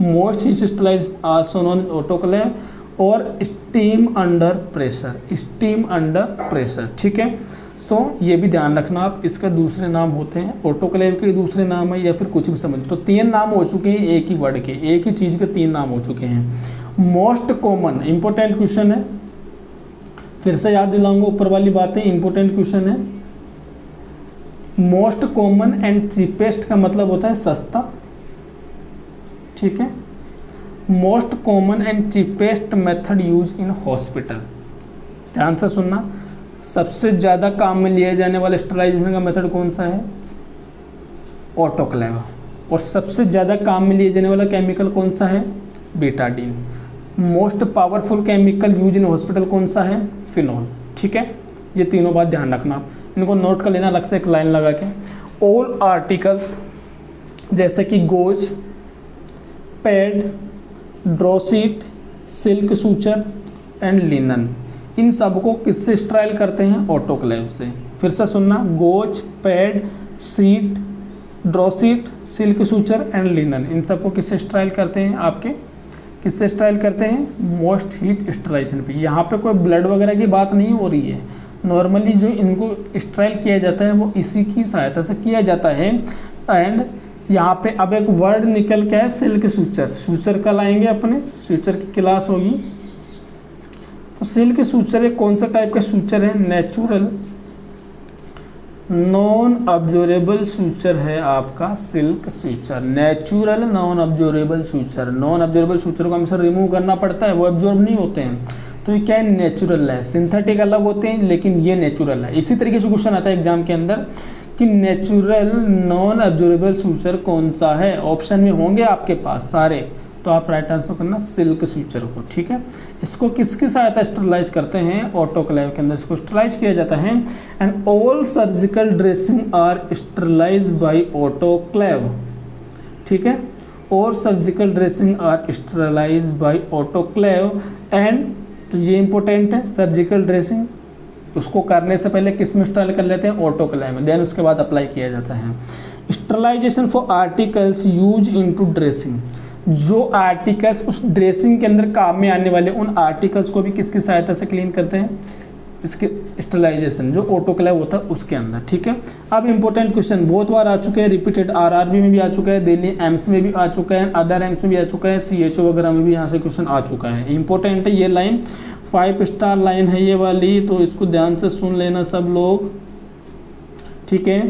most heat sterilization also known as autoclave, और steam under pressure, steam under pressure, ठीक है। सो ये भी ध्यान रखना आप, इसके दूसरे नाम होते हैं, ऑटोक्लेव के दूसरे नाम है या फिर कुछ भी समझ। तो 3 नाम हो चुके हैं एक ही वर्ड के, एक ही चीज़ के 3 नाम हो चुके हैं। मोस्ट कॉमन, इंपॉर्टेंट क्वेश्चन है, फिर से याद दिलाऊंगा ऊपर वाली बातें, इंपॉर्टेंट क्वेश्चन है। मोस्ट कॉमन एंड चीपेस्ट का मतलब होता है सस्ता, ठीक है। Most common and cheapest method use in hospital, ध्यान से सुनना, सबसे ज़्यादा काम में लिया जाने वाला स्टरलाइजेशन का मेथड कौन सा है, ऑटोक्लेव। और सबसे ज़्यादा काम में लिया जाने वाला केमिकल कौन सा है, Betadine. Most powerful chemical use in hospital कौन सा है, फिनॉल, ठीक है। ये तीनों बात ध्यान रखना, इनको नोट कर लेना अलग से एक लाइन लगा के। ऑल आर्टिकल्स जैसे कि gauze, pad, drawsheet, silk suture and linen, इन सबको किससे स्ट्राइल करते हैं, ऑटोक्लेव से। फिर से सुनना, gauze, pad, sheet, drawsheet, silk suture and linen, इन सबको किससे स्ट्राइल करते हैं, आपके किससे स्ट्राइल करते हैं, मोस्ट हीट स्टरलाइजेशन पे। यहाँ पे कोई ब्लड वगैरह की बात नहीं हो रही है, नॉर्मली जो इनको स्ट्राइल किया जाता है वो इसी की सहायता से किया जाता है। एंड यहाँ पे अब एक वर्ड निकल के है, सिल्क सूचर। सूचर कल आएंगे अपने, सूचर की क्लास होगी। तो सिल्क सूचर एक कौन सा टाइप का सूचर है, नेचुरल नॉन ऑब्जर्वेबल सूचर है आपका silk suture, natural non observable suture. Non observable suture को हमेशा रिमूव करना पड़ता है, वो ऑब्जर्व नहीं होते हैं, तो ये क्या है, नेचुरल है। सिंथेटिक अलग होते हैं लेकिन ये नेचुरल है। इसी तरीके से क्वेश्चन आता है एग्जाम के अंदर कि नेचुरल नॉन ऑब्जर्वेबल सूचर कौन सा है, ऑप्शन में होंगे आपके पास सारे, तो आप राइट आंसर करना सिल्क स्विचर को, ठीक है। इसको किसकी सहायता स्टरलाइज करते हैं, ऑटोक्लेव के अंदर इसको स्टरलाइज किया जाता है। And all surgical dressing are sterilize by autoclave, ठीक है। और surgical dressing are sterilize by autoclave and, तो ये इंपॉर्टेंट है, सर्जिकल ड्रेसिंग उसको करने से पहले किस में स्टरलाइज कर लेते हैं, ऑटोक्लेव में, देन उसके बाद अप्लाई किया जाता है। Sterilization for articles use into dressing, जो आर्टिकल्स उस ड्रेसिंग के अंदर काम में आने वाले उन आर्टिकल्स को भी किसकी सहायता से क्लीन करते हैं, इसके स्टरलाइजेशन जो ऑटोक्लेव होता है उसके अंदर, ठीक है। अब इंपॉर्टेंट क्वेश्चन बहुत बार आ चुके हैं, रिपीटेड आरआरबी में भी आ चुका है, दिल्ली एम्स में भी आ चुका है, अदर एम्स में भी आ चुका है, सीएचओ वगैरह में भी यहाँ से क्वेश्चन आ चुका है। इंपॉर्टेंट है ये लाइन, 5 स्टार लाइन है ये वाली, तो इसको ध्यान से सुन लेना सब लोग, ठीक है।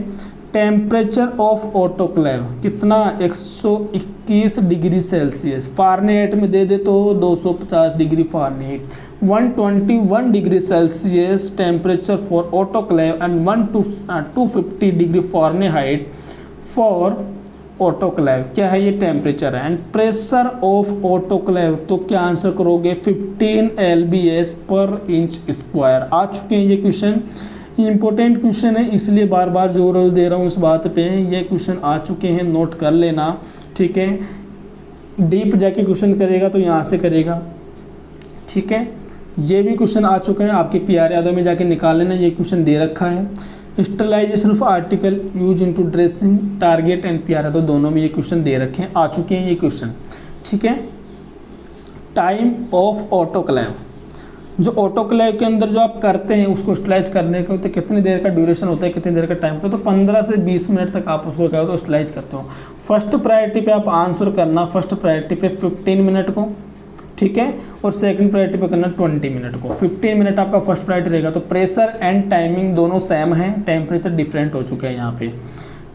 टेम्परेचर ऑफ ऑटोक्लेव कितना, 121 डिग्री सेल्सियस, फारेनहाइट में दे दे तो 250 degree Fahrenheit, 121 degree Celsius temperature for autoclave and 250 degree Fahrenheit for autoclave, क्या है ये टेम्परेचर है। एंड प्रेशर ऑफ ऑटोक्लेव, तो क्या आंसर करोगे, 15 lbs पर इंच स्क्वायर। आ चुके हैं ये क्वेश्चन, इंपॉर्टेंट क्वेश्चन है इसलिए बार बार जोर दे रहा हूँ इस बात पे, ये क्वेश्चन आ चुके हैं, नोट कर लेना, ठीक है। डीप जाके क्वेश्चन करेगा तो यहाँ से करेगा, ठीक है। ये भी क्वेश्चन आ चुका है, आपके पीआर यादव में जाके निकाल लेना, ये क्वेश्चन दे रखा है। Sterilization of article use into dressing, target and PR Yadav दोनों में ये क्वेश्चन दे रखे हैं, आ चुके हैं ये क्वेश्चन, ठीक है। टाइम ऑफ ऑटोक्लेव, जो ऑटोक्लेव के अंदर जो आप करते हैं उसको स्टरलाइज करने के तो कितनी देर का ड्यूरेशन होता है, कितनी देर का टाइम होता है, तो 15 से 20 मिनट तक आप उसको क्या होता है स्टरलाइज करते हो। फर्स्ट प्रायोरिटी पे आप आंसर करना, फर्स्ट प्रायोरिटी पे 15 मिनट को, ठीक है, और सेकंड प्रायोरिटी पे करना 20 मिनट को। 15 मिनट आपका फर्स्ट प्रायोरिटी रहेगा, तो प्रेशर एंड टाइमिंग दोनों सेम है, टेम्परेचर डिफरेंट हो चुके हैं यहाँ पे।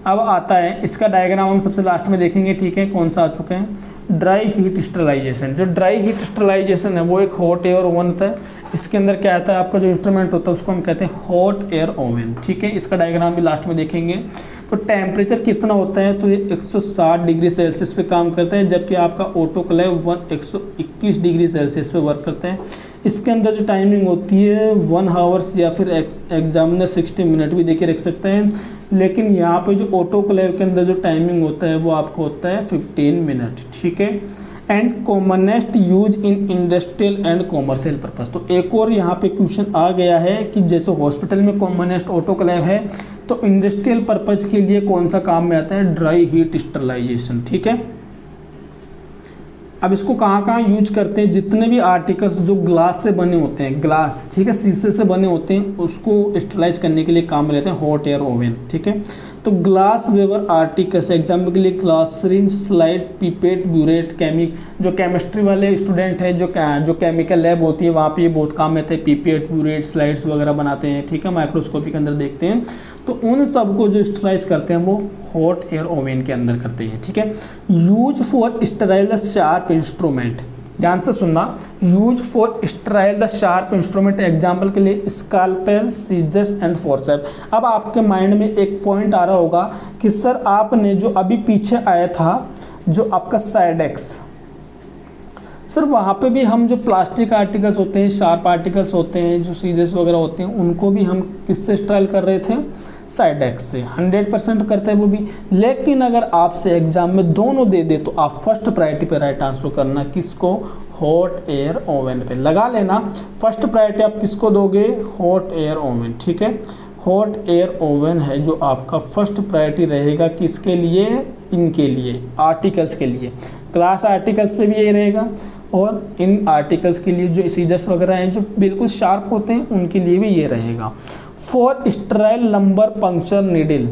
अब आता है इसका डायग्राम, हम सबसे लास्ट में देखेंगे, ठीक है, कौन सा आ चुका है, ड्राई हीट स्टरलाइजेशन। जो ड्राई हीट स्टरलाइजेशन है वो एक हॉट एयर ओवन होता है, इसके अंदर क्या आता है, आपका जो इंस्ट्रूमेंट होता है उसको हम कहते हैं हॉट एयर ओवन, ठीक है। इसका डायग्राम भी लास्ट में देखेंगे। तो टेम्परेचर कितना होता है, तो ये 160 डिग्री सेल्सियस पे काम करता है, जबकि आपका ऑटोक्लेव 121 डिग्री सेल्सियस पे वर्क करते हैं। इसके अंदर जो टाइमिंग होती है 1 आवर्स या फिर एग्जामिनर 60 मिनट भी देके रख सकते हैं, लेकिन यहाँ पे जो ऑटोक्लेव के अंदर जो टाइमिंग होता है वो आपको होता है 15 मिनट, ठीक है। And commonest use in industrial and commercial purpose, तो एक और यहाँ पे क्वेश्चन आ गया है कि जैसे हॉस्पिटल में कॉमनेस्ट ऑटोक्लेव है, तो इंडस्ट्रियल पर्पस के लिए कौन सा काम में आता है, ड्राई हीट स्टरलाइजेशन, ठीक है। अब इसको कहाँ कहाँ यूज करते हैं, जितने भी आर्टिकल्स जो ग्लास से बने होते हैं, ग्लास, ठीक है, शीशे से बने होते हैं, उसको स्टरलाइज करने के लिए काम में लेते हैं हॉट एयर ओवन, ठीक है। तो ग्लास वेवर आर्टिकल्स, एग्जाम्पल के लिए glass syringe, slide, pipette, burette, जो केमिस्ट्री वाले स्टूडेंट हैं, जो केमिकल लैब होती है वहाँ पे ये बहुत काम में आते हैं, पिपेट, ब्यूरेट, स्लाइड्स वगैरह बनाते हैं, ठीक है, माइक्रोस्कोपी के अंदर देखते हैं, तो उन सबको जो स्टरलाइज करते हैं वो हॉट एयर ओवन के अंदर करते हैं, ठीक है। Use for Sterlite the sharp instrument, ध्यान से सुनना, use for Sterlite the sharp instrument, example के लिए स्कालपेल, सीजर्स एंड फोर्सेप। अब आपके माइंड में एक पॉइंट आ रहा होगा कि सर आपने जो अभी पीछे आया था जो आपका साइडेक्स, सर वहाँ पे भी हम जो प्लास्टिक आर्टिकल्स होते हैं, शार्प आर्टिकल्स होते हैं, जो सीजर्स वगैरह होते हैं, उनको भी हम किससे स्टराइल कर रहे थे, साइडेक्स से, 100% करते हैं वो भी। लेकिन अगर आपसे एग्जाम में दोनों दे दे तो आप फर्स्ट प्रायोरिटी पे राइट आंसर करना, किसको, हॉट एयर ओवन पे लगा लेना। फर्स्ट प्रायोरिटी आप किसको दोगे, हॉट एयर ओवन, ठीक है। हॉट एयर ओवन है जो आपका फर्स्ट प्रायोरिटी रहेगा, किसके लिए, इनके लिए, आर्टिकल्स के लिए, क्लास आर्टिकल्स पे भी यही रहेगा, और इन आर्टिकल्स के लिए जो सीजर्स वगैरह हैं जो बिल्कुल शार्प होते हैं उनके लिए भी ये रहेगा। For Sterlite lumbar puncture needle,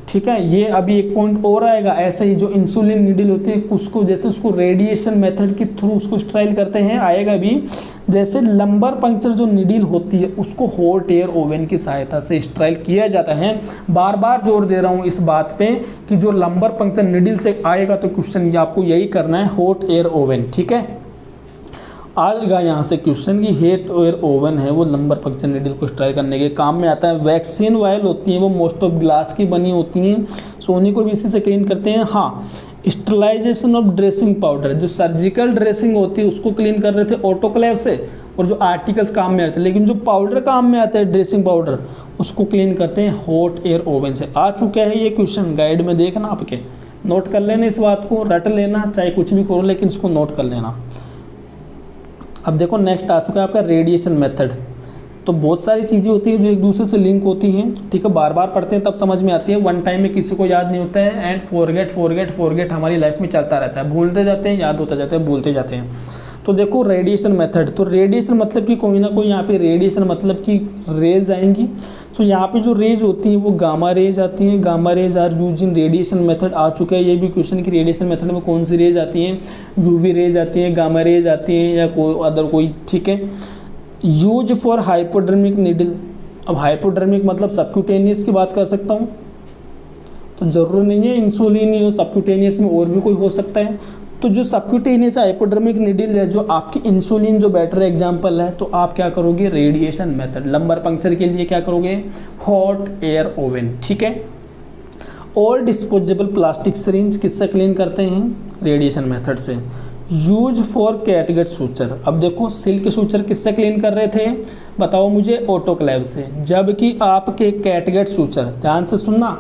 ठीक है, ये अभी एक पॉइंट और आएगा। ऐसे ही जो इंसुलिन नीडल होती है उसको, जैसे उसको रेडिएशन मेथड के थ्रू उसको स्टराइल करते हैं, आएगा भी, जैसे लंबर पंक्चर जो नीडल होती है उसको हॉट एयर ओवन की सहायता से स्टराइल किया जाता है। बार बार जोर दे रहा हूँ इस बात पे कि जो लंबर पंक्चर नीडल से आएगा तो क्वेश्चन ये आपको यही करना है, हॉट एयर ओवन, ठीक है। आएगा यहाँ से क्वेश्चन की हेट एयर ओवन है वो लंबर पंक्चर नीडल को स्टराइल करने के काम में आता है। वैक्सीन वायल होती हैं वो मोस्ट ऑफ ग्लास की बनी होती हैं, सोने को भी इसी से क्लीन करते हैं। हाँ, स्टरलाइजेशन ऑफ ड्रेसिंग पाउडर, जो सर्जिकल ड्रेसिंग होती है उसको क्लीन कर रहे थे ऑटोक्लेव से, और जो आर्टिकल्स काम में आते हैं, लेकिन जो पाउडर काम में आता है ड्रेसिंग पाउडर उसको क्लीन करते हैं हॉट एयर ओवन से। आ चुका है ये क्वेश्चन, गाइड में देखना आपके, नोट कर लेना इस बात को, रट लेना, चाहे कुछ भी करो लेकिन इसको नोट कर लेना। अब देखो नेक्स्ट आ चुका है आपका रेडिएशन मेथड। तो बहुत सारी चीज़ें होती हैं जो एक दूसरे से लिंक होती हैं, ठीक है, बार बार पढ़ते हैं तब समझ में आती है, वन टाइम में किसी को याद नहीं होता है, एंड फॉरगेट हमारी लाइफ में चलता रहता है, भूलते जाते हैं, याद होता जाता है, भूलते जाते हैं। तो देखो रेडिएशन मेथड, तो रेडिएशन मतलब कि कोई ना कोई यहाँ पे रेडिएशन मतलब कि रेज आएंगी। तो यहाँ पे जो रेज होती हैं वो गामा रेज आती हैं, gamma rays are use in radiation method. आ चुका है ये भी क्वेश्चन कि रेडिएशन मेथड में कौन सी रेज आती हैं, यूवी रेज आती हैं, गामा रेज आती हैं, या कोई अदर कोई, ठीक है। यूज फॉर हाइपोडर्मिक नीडल, अब हाइपोडर्मिक मतलब सबक्यूटेनियस की बात कर सकता हूँ, तो जरूर नहीं है इंसुलिन ही हो, सबक्यूटेनियस में और भी कोई हो सकता है। तो जो सबक्यूटेनियस हाइपोडर्मिक नीडल है, जो आपकी इंसुलिन जो बेटर एग्जांपल है, तो आप क्या करोगे रेडिएशन मेथड। लंबर पंक्चर के लिए क्या करोगे हॉट एयर ओवन, ठीक है। ऑल डिस्पोजेबल प्लास्टिक सिरिंज किससे क्लीन करते हैं रेडिएशन मेथड से। यूज फॉर कैटगट सूचर, अब देखो सिल्क सूचर किससे क्लीन कर रहे थे बताओ मुझे, ऑटोक्लेव से, जबकि आपके कैटगट सूचर, ध्यान से सुनना,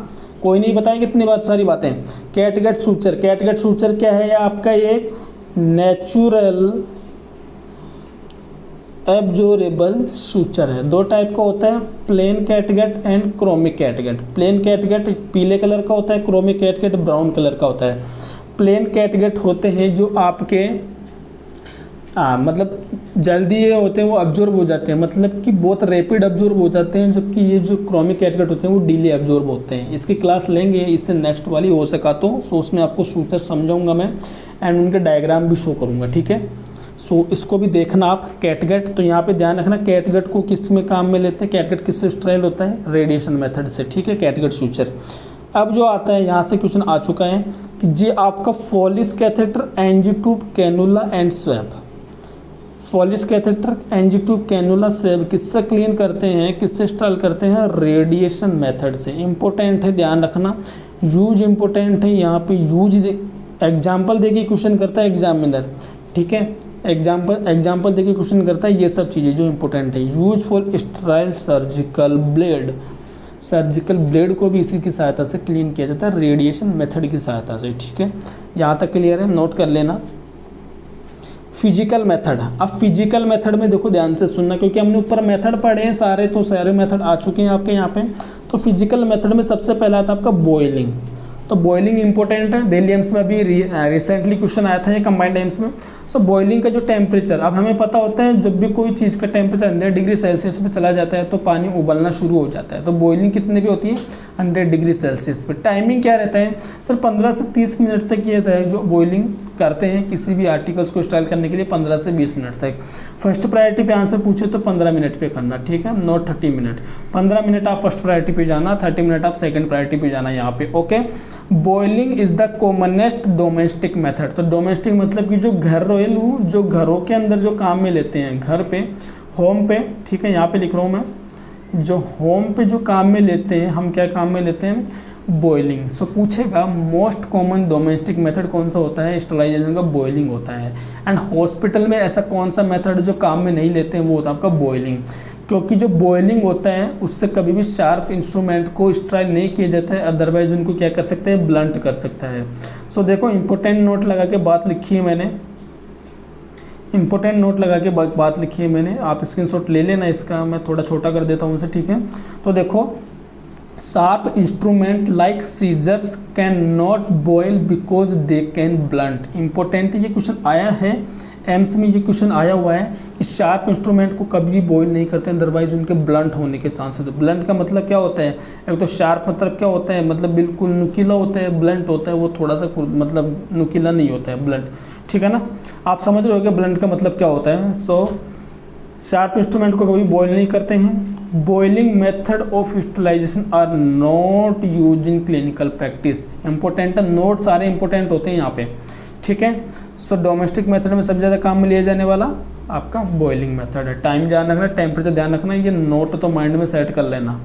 कोई नहीं बताएंगे इतनी बात सारी बातें। कैटगट सूचर, कैटगट सूचर क्या है, आपका एक नेचुरल एब्जॉर्बेबल सूचर है। दो टाइप का होता है, plain catgut and chromic catgut. Plain catgut पीले कलर का होता है, क्रोमिक कैटगट ब्राउन कलर का होता है। प्लेन कैटगट होते हैं जो आपके मतलब जल्दी ये होते हैं, वो अब्जॉर्ब हो जाते हैं, मतलब कि बहुत रैपिड अब्जॉर्ब हो जाते हैं, जबकि ये जो क्रोमिक कैटगट होते हैं वो डिले अब्जॉर्ब होते हैं। इसकी क्लास लेंगे इससे नेक्स्ट वाली हो सका तो, सो उसमें आपको सूचर समझाऊंगा मैं, एंड उनके डायग्राम भी शो करूंगा, ठीक है। सो इसको भी देखना आप कैटगट। तो यहाँ पे ध्यान रखना कैटगट को किस में काम में लेते हैं, कैटगट किससे स्ट्राइल होता है रेडिएशन मेथड से, ठीक है, कैटगट सूचर। अब जो आता है यहाँ से क्वेश्चन आ चुका है कि ये आपका Foley's catheter, NG tube, cannula and swab. Foley's catheter, NG tube, cannula, swab किससे क्लीन करते हैं, किससे स्टाइल करते हैं रेडिएशन मेथड से। इंपॉर्टेंट है, ध्यान रखना, यूज इंपॉर्टेंट है। यहाँ पे यूज एग्जाम्पल देके क्वेश्चन करता है एग्जामिनर, ठीक है, एग्जाम्पल देके क्वेश्चन करता है, ये सब चीज़ें जो इंपॉर्टेंट है। Use for sterile surgical blade, surgical blade को भी इसी की सहायता से क्लीन किया जाता है रेडिएशन मेथड की सहायता से, ठीक है। यहाँ तक क्लियर है, नोट कर लेना। फिजिकल मेथड, अब फिजिकल मेथड में देखो ध्यान से सुनना, क्योंकि हमने ऊपर मेथड पढ़े हैं सारे, तो सारे मेथड आ चुके हैं आपके यहाँ पे। तो फिजिकल मेथड में सबसे पहला आता है आपका बॉइलिंग। तो बॉइलिंग इंपॉर्टेंट है, दिल्ली एम्स में भी रिसेंटली क्वेश्चन आया था ये कंबाइंड एम्स में। सो बॉइलिंग का जो टेम्परेचर, अब हमें पता होता है जब भी कोई चीज़ का टेम्परेचर 100 डिग्री सेल्सियस पे चला जाता है तो पानी उबलना शुरू हो जाता है। तो बॉइलिंग कितने भी होती है 100 डिग्री सेल्सियस पे। टाइमिंग क्या रहता है सर 15 से 30 मिनट तक ये है जो बॉइलिंग करते हैं किसी भी आर्टिकल्स को स्टाइल करने के लिए, 15 से 20 मिनट तक। फर्स्ट प्रायोरिटी पे आंसर पूछे तो 15 मिनट पे करना, ठीक है, नॉट 30 मिनट। 15 मिनट आप फर्स्ट प्रायोरिटी पे जाना, 30 मिनट आप सेकंड प्रायोरिटी पे जाना यहाँ पे, okay. Boiling is the commonest domestic method. तो डोमेस्टिक मतलब कि जो घरेलू, जो घरों के अंदर जो काम में लेते हैं, घर पे, होम पे, ठीक है, यहाँ पे लिख रहा हूँ मैं, जो होम पे जो काम में लेते हैं, हम क्या काम में लेते हैं बॉइलिंग। सो पूछेगा मोस्ट कॉमन डोमेस्टिक मेथड कौन सा होता है, स्टरलाइजेशन का बॉइलिंग होता है। एंड हॉस्पिटल में ऐसा कौन सा मेथड जो काम में नहीं लेते हैं वो होता है आपका बॉइलिंग, क्योंकि जो बॉइलिंग होता है उससे कभी भी शार्प इंस्ट्रूमेंट को स्ट्राइक नहीं किया जाता है, अदरवाइज उनको क्या कर सकते हैं ब्लंट कर सकता है। सो देखो इंपॉर्टेंट नोट लगा के बात लिखी है मैंने, इंपॉर्टेंट नोट लगा के बात लिखी है मैंने, आप स्क्रीनशॉट ले लेना इसका, मैं थोड़ा छोटा कर देता हूँ उसे, ठीक है। तो देखो sharp instrument like scissors can not boil because they can blunt. Important ये क्वेश्चन आया है एम्स में, ये क्वेश्चन आया हुआ है कि शार्प इंस्ट्रूमेंट को कभी बॉयल नहीं करते हैं, अदरवाइज उनके ब्लंट होने के चांसेस। ब्लंट का मतलब क्या होता है, एक तो शार्प मतलब क्या होता है, मतलब बिल्कुल नुकीला होता है, ब्लंट होता है वो थोड़ा सा मतलब नुकीला नहीं होता है ब्लंट, ठीक है ना, आप समझ रहे हो कि ब्लंट का मतलब क्या होता है। सो शार्प इंस्ट्रूमेंट को कभी बॉयल नहीं करते हैं। Boiling method of sterilization are not use in clinical practice. Important है, नोट सारे इंपॉर्टेंट होते हैं यहाँ पे, ठीक है। सो डोमेस्टिक मेथड में सबसे ज़्यादा काम में लिया जाने वाला आपका बॉइलिंग मेथड है। टाइम ध्यान रखना, टेम्परेचर ध्यान रखना, ये नोट तो माइंड में सेट कर लेना।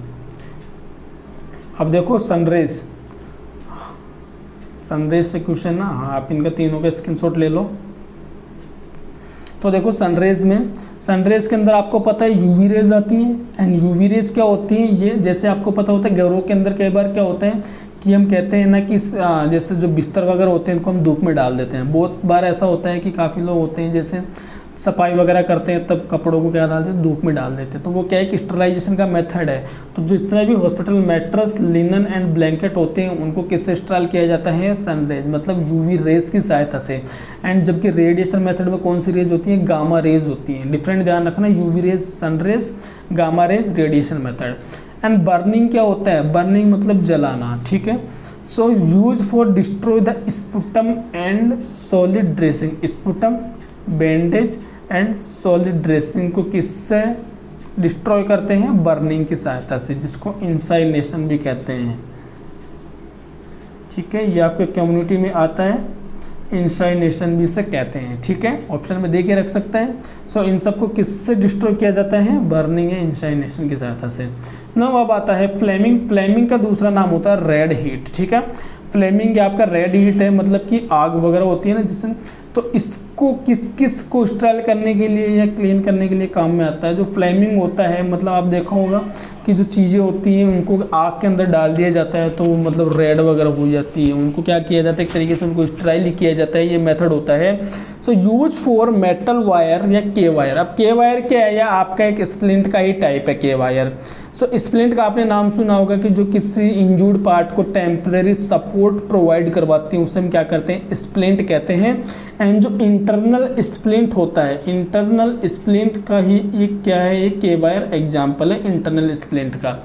अब देखो सनरेज, सनरेज से क्वेश्चन ना, हाँ आप इनका तीनों का स्क्रीनशॉट ले लो। तो देखो सनरेज में, सनरेज के अंदर आपको पता है यूवी रेज आती हैं, एंड यूवी रेज क्या होती हैं, ये जैसे आपको पता होता है घरों के अंदर कई बार क्या होता है कि हम कहते हैं ना कि जैसे जो बिस्तर वगैरह होते हैं इनको हम धूप में डाल देते हैं। बहुत बार ऐसा होता है कि काफ़ी लोग होते हैं जैसे सफाई वगैरह करते हैं तब कपड़ों को क्या डालते हैं, धूप में डाल देते हैं। तो वो क्या है कि स्टरलाइजेशन का मेथड है। तो जितना भी hospital mattress, linen and blanket होते हैं उनको किससे स्टराइल किया जाता है, सनरेज मतलब यूवी रेज की सहायता से। एंड जबकि रेडिएशन मेथड में कौन सी रेज होती है, गामा रेज होती हैं। डिफरेंट ध्यान रखना, UV rays sunrays, gamma rays radiation method. And burning क्या होता है, बर्निंग मतलब जलाना, ठीक है। So use for destroy the sputum and solid dressing, sputum, bandage and solid dressing को किससे डिस्ट्रॉय करते हैं, बर्निंग की सहायता से, जिसको इंसाइनेशन भी कहते हैं, ठीक है। ये आपके कम्युनिटी में आता है, इंसाइनेशन भी से कहते हैं, ठीक है। ऑप्शन में दे के रख सकता है। सो इन सबको किससे डिस्ट्रॉय किया जाता है, बर्निंग या इंसाइनेशन की सहायता से। नाउ अब आता है फ्लेमिंग। फ्लेमिंग का दूसरा नाम होता है रेड हीट, ठीक है। फ्लेमिंग आपका रेड हीट है, मतलब कि आग वगैरह होती है ना जिससे, तो इसको किस को स्ट्राइल करने के लिए या क्लीन करने के लिए काम में आता है। जो फ्लेमिंग होता है मतलब आप देखा होगा कि जो चीज़ें होती हैं उनको आग के अंदर डाल दिया जाता है तो मतलब रेड वगैरह हो जाती है, उनको क्या किया जाता है, एक तरीके से उनको स्ट्राइल किया जाता है, ये मेथड होता है। So use for metal wire या के वायर। अब के वायर क्या है, या आपका एक स्प्लिंट का ही टाइप है के वायर। सो स्प्लिंट का आपने नाम सुना होगा कि जो किसी इंजूर्ड पार्ट को टेम्परेरी सपोर्ट प्रोवाइड करवाती है उसे हम क्या करते हैं, स्प्लिंट कहते हैं। एंड जो इंटरनल स्प्लिंट होता है, इंटरनल स्प्लिंट का ही एक क्या है, एक के वायर एग्जाम्पल है इंटरनल स्प्लिंट का,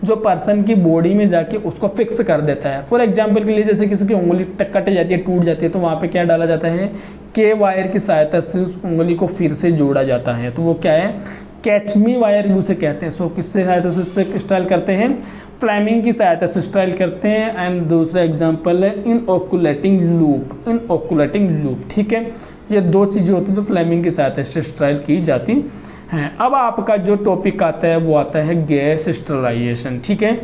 जो पर्सन की बॉडी में जाके उसको फिक्स कर देता है। फॉर एग्जाम्पल के लिए जैसे किसी की उंगली कट जाती है, टूट जाती है, तो वहाँ पे क्या डाला जाता है, के वायर की सहायता से उस उंगली को फिर से जोड़ा जाता है। तो वो क्या है, कैचमी वायर उसे कहते हैं। सो किससे सहायता से उससे स्टाइल करते हैं, फ्लेमिंग की सहायता से स्टाइल करते हैं। एंड दूसरा एग्जाम्पल है इनओकुलेटिंग लूप, इनओकुलेटिंग लूप, ठीक है। ये दो चीज़ें होती हैं जो फ्लेमिंग की सहायता से स्टाइल की जाती हैं। अब आपका जो टॉपिक आता है वो आता है गैस स्टरलाइजेशन, ठीक है।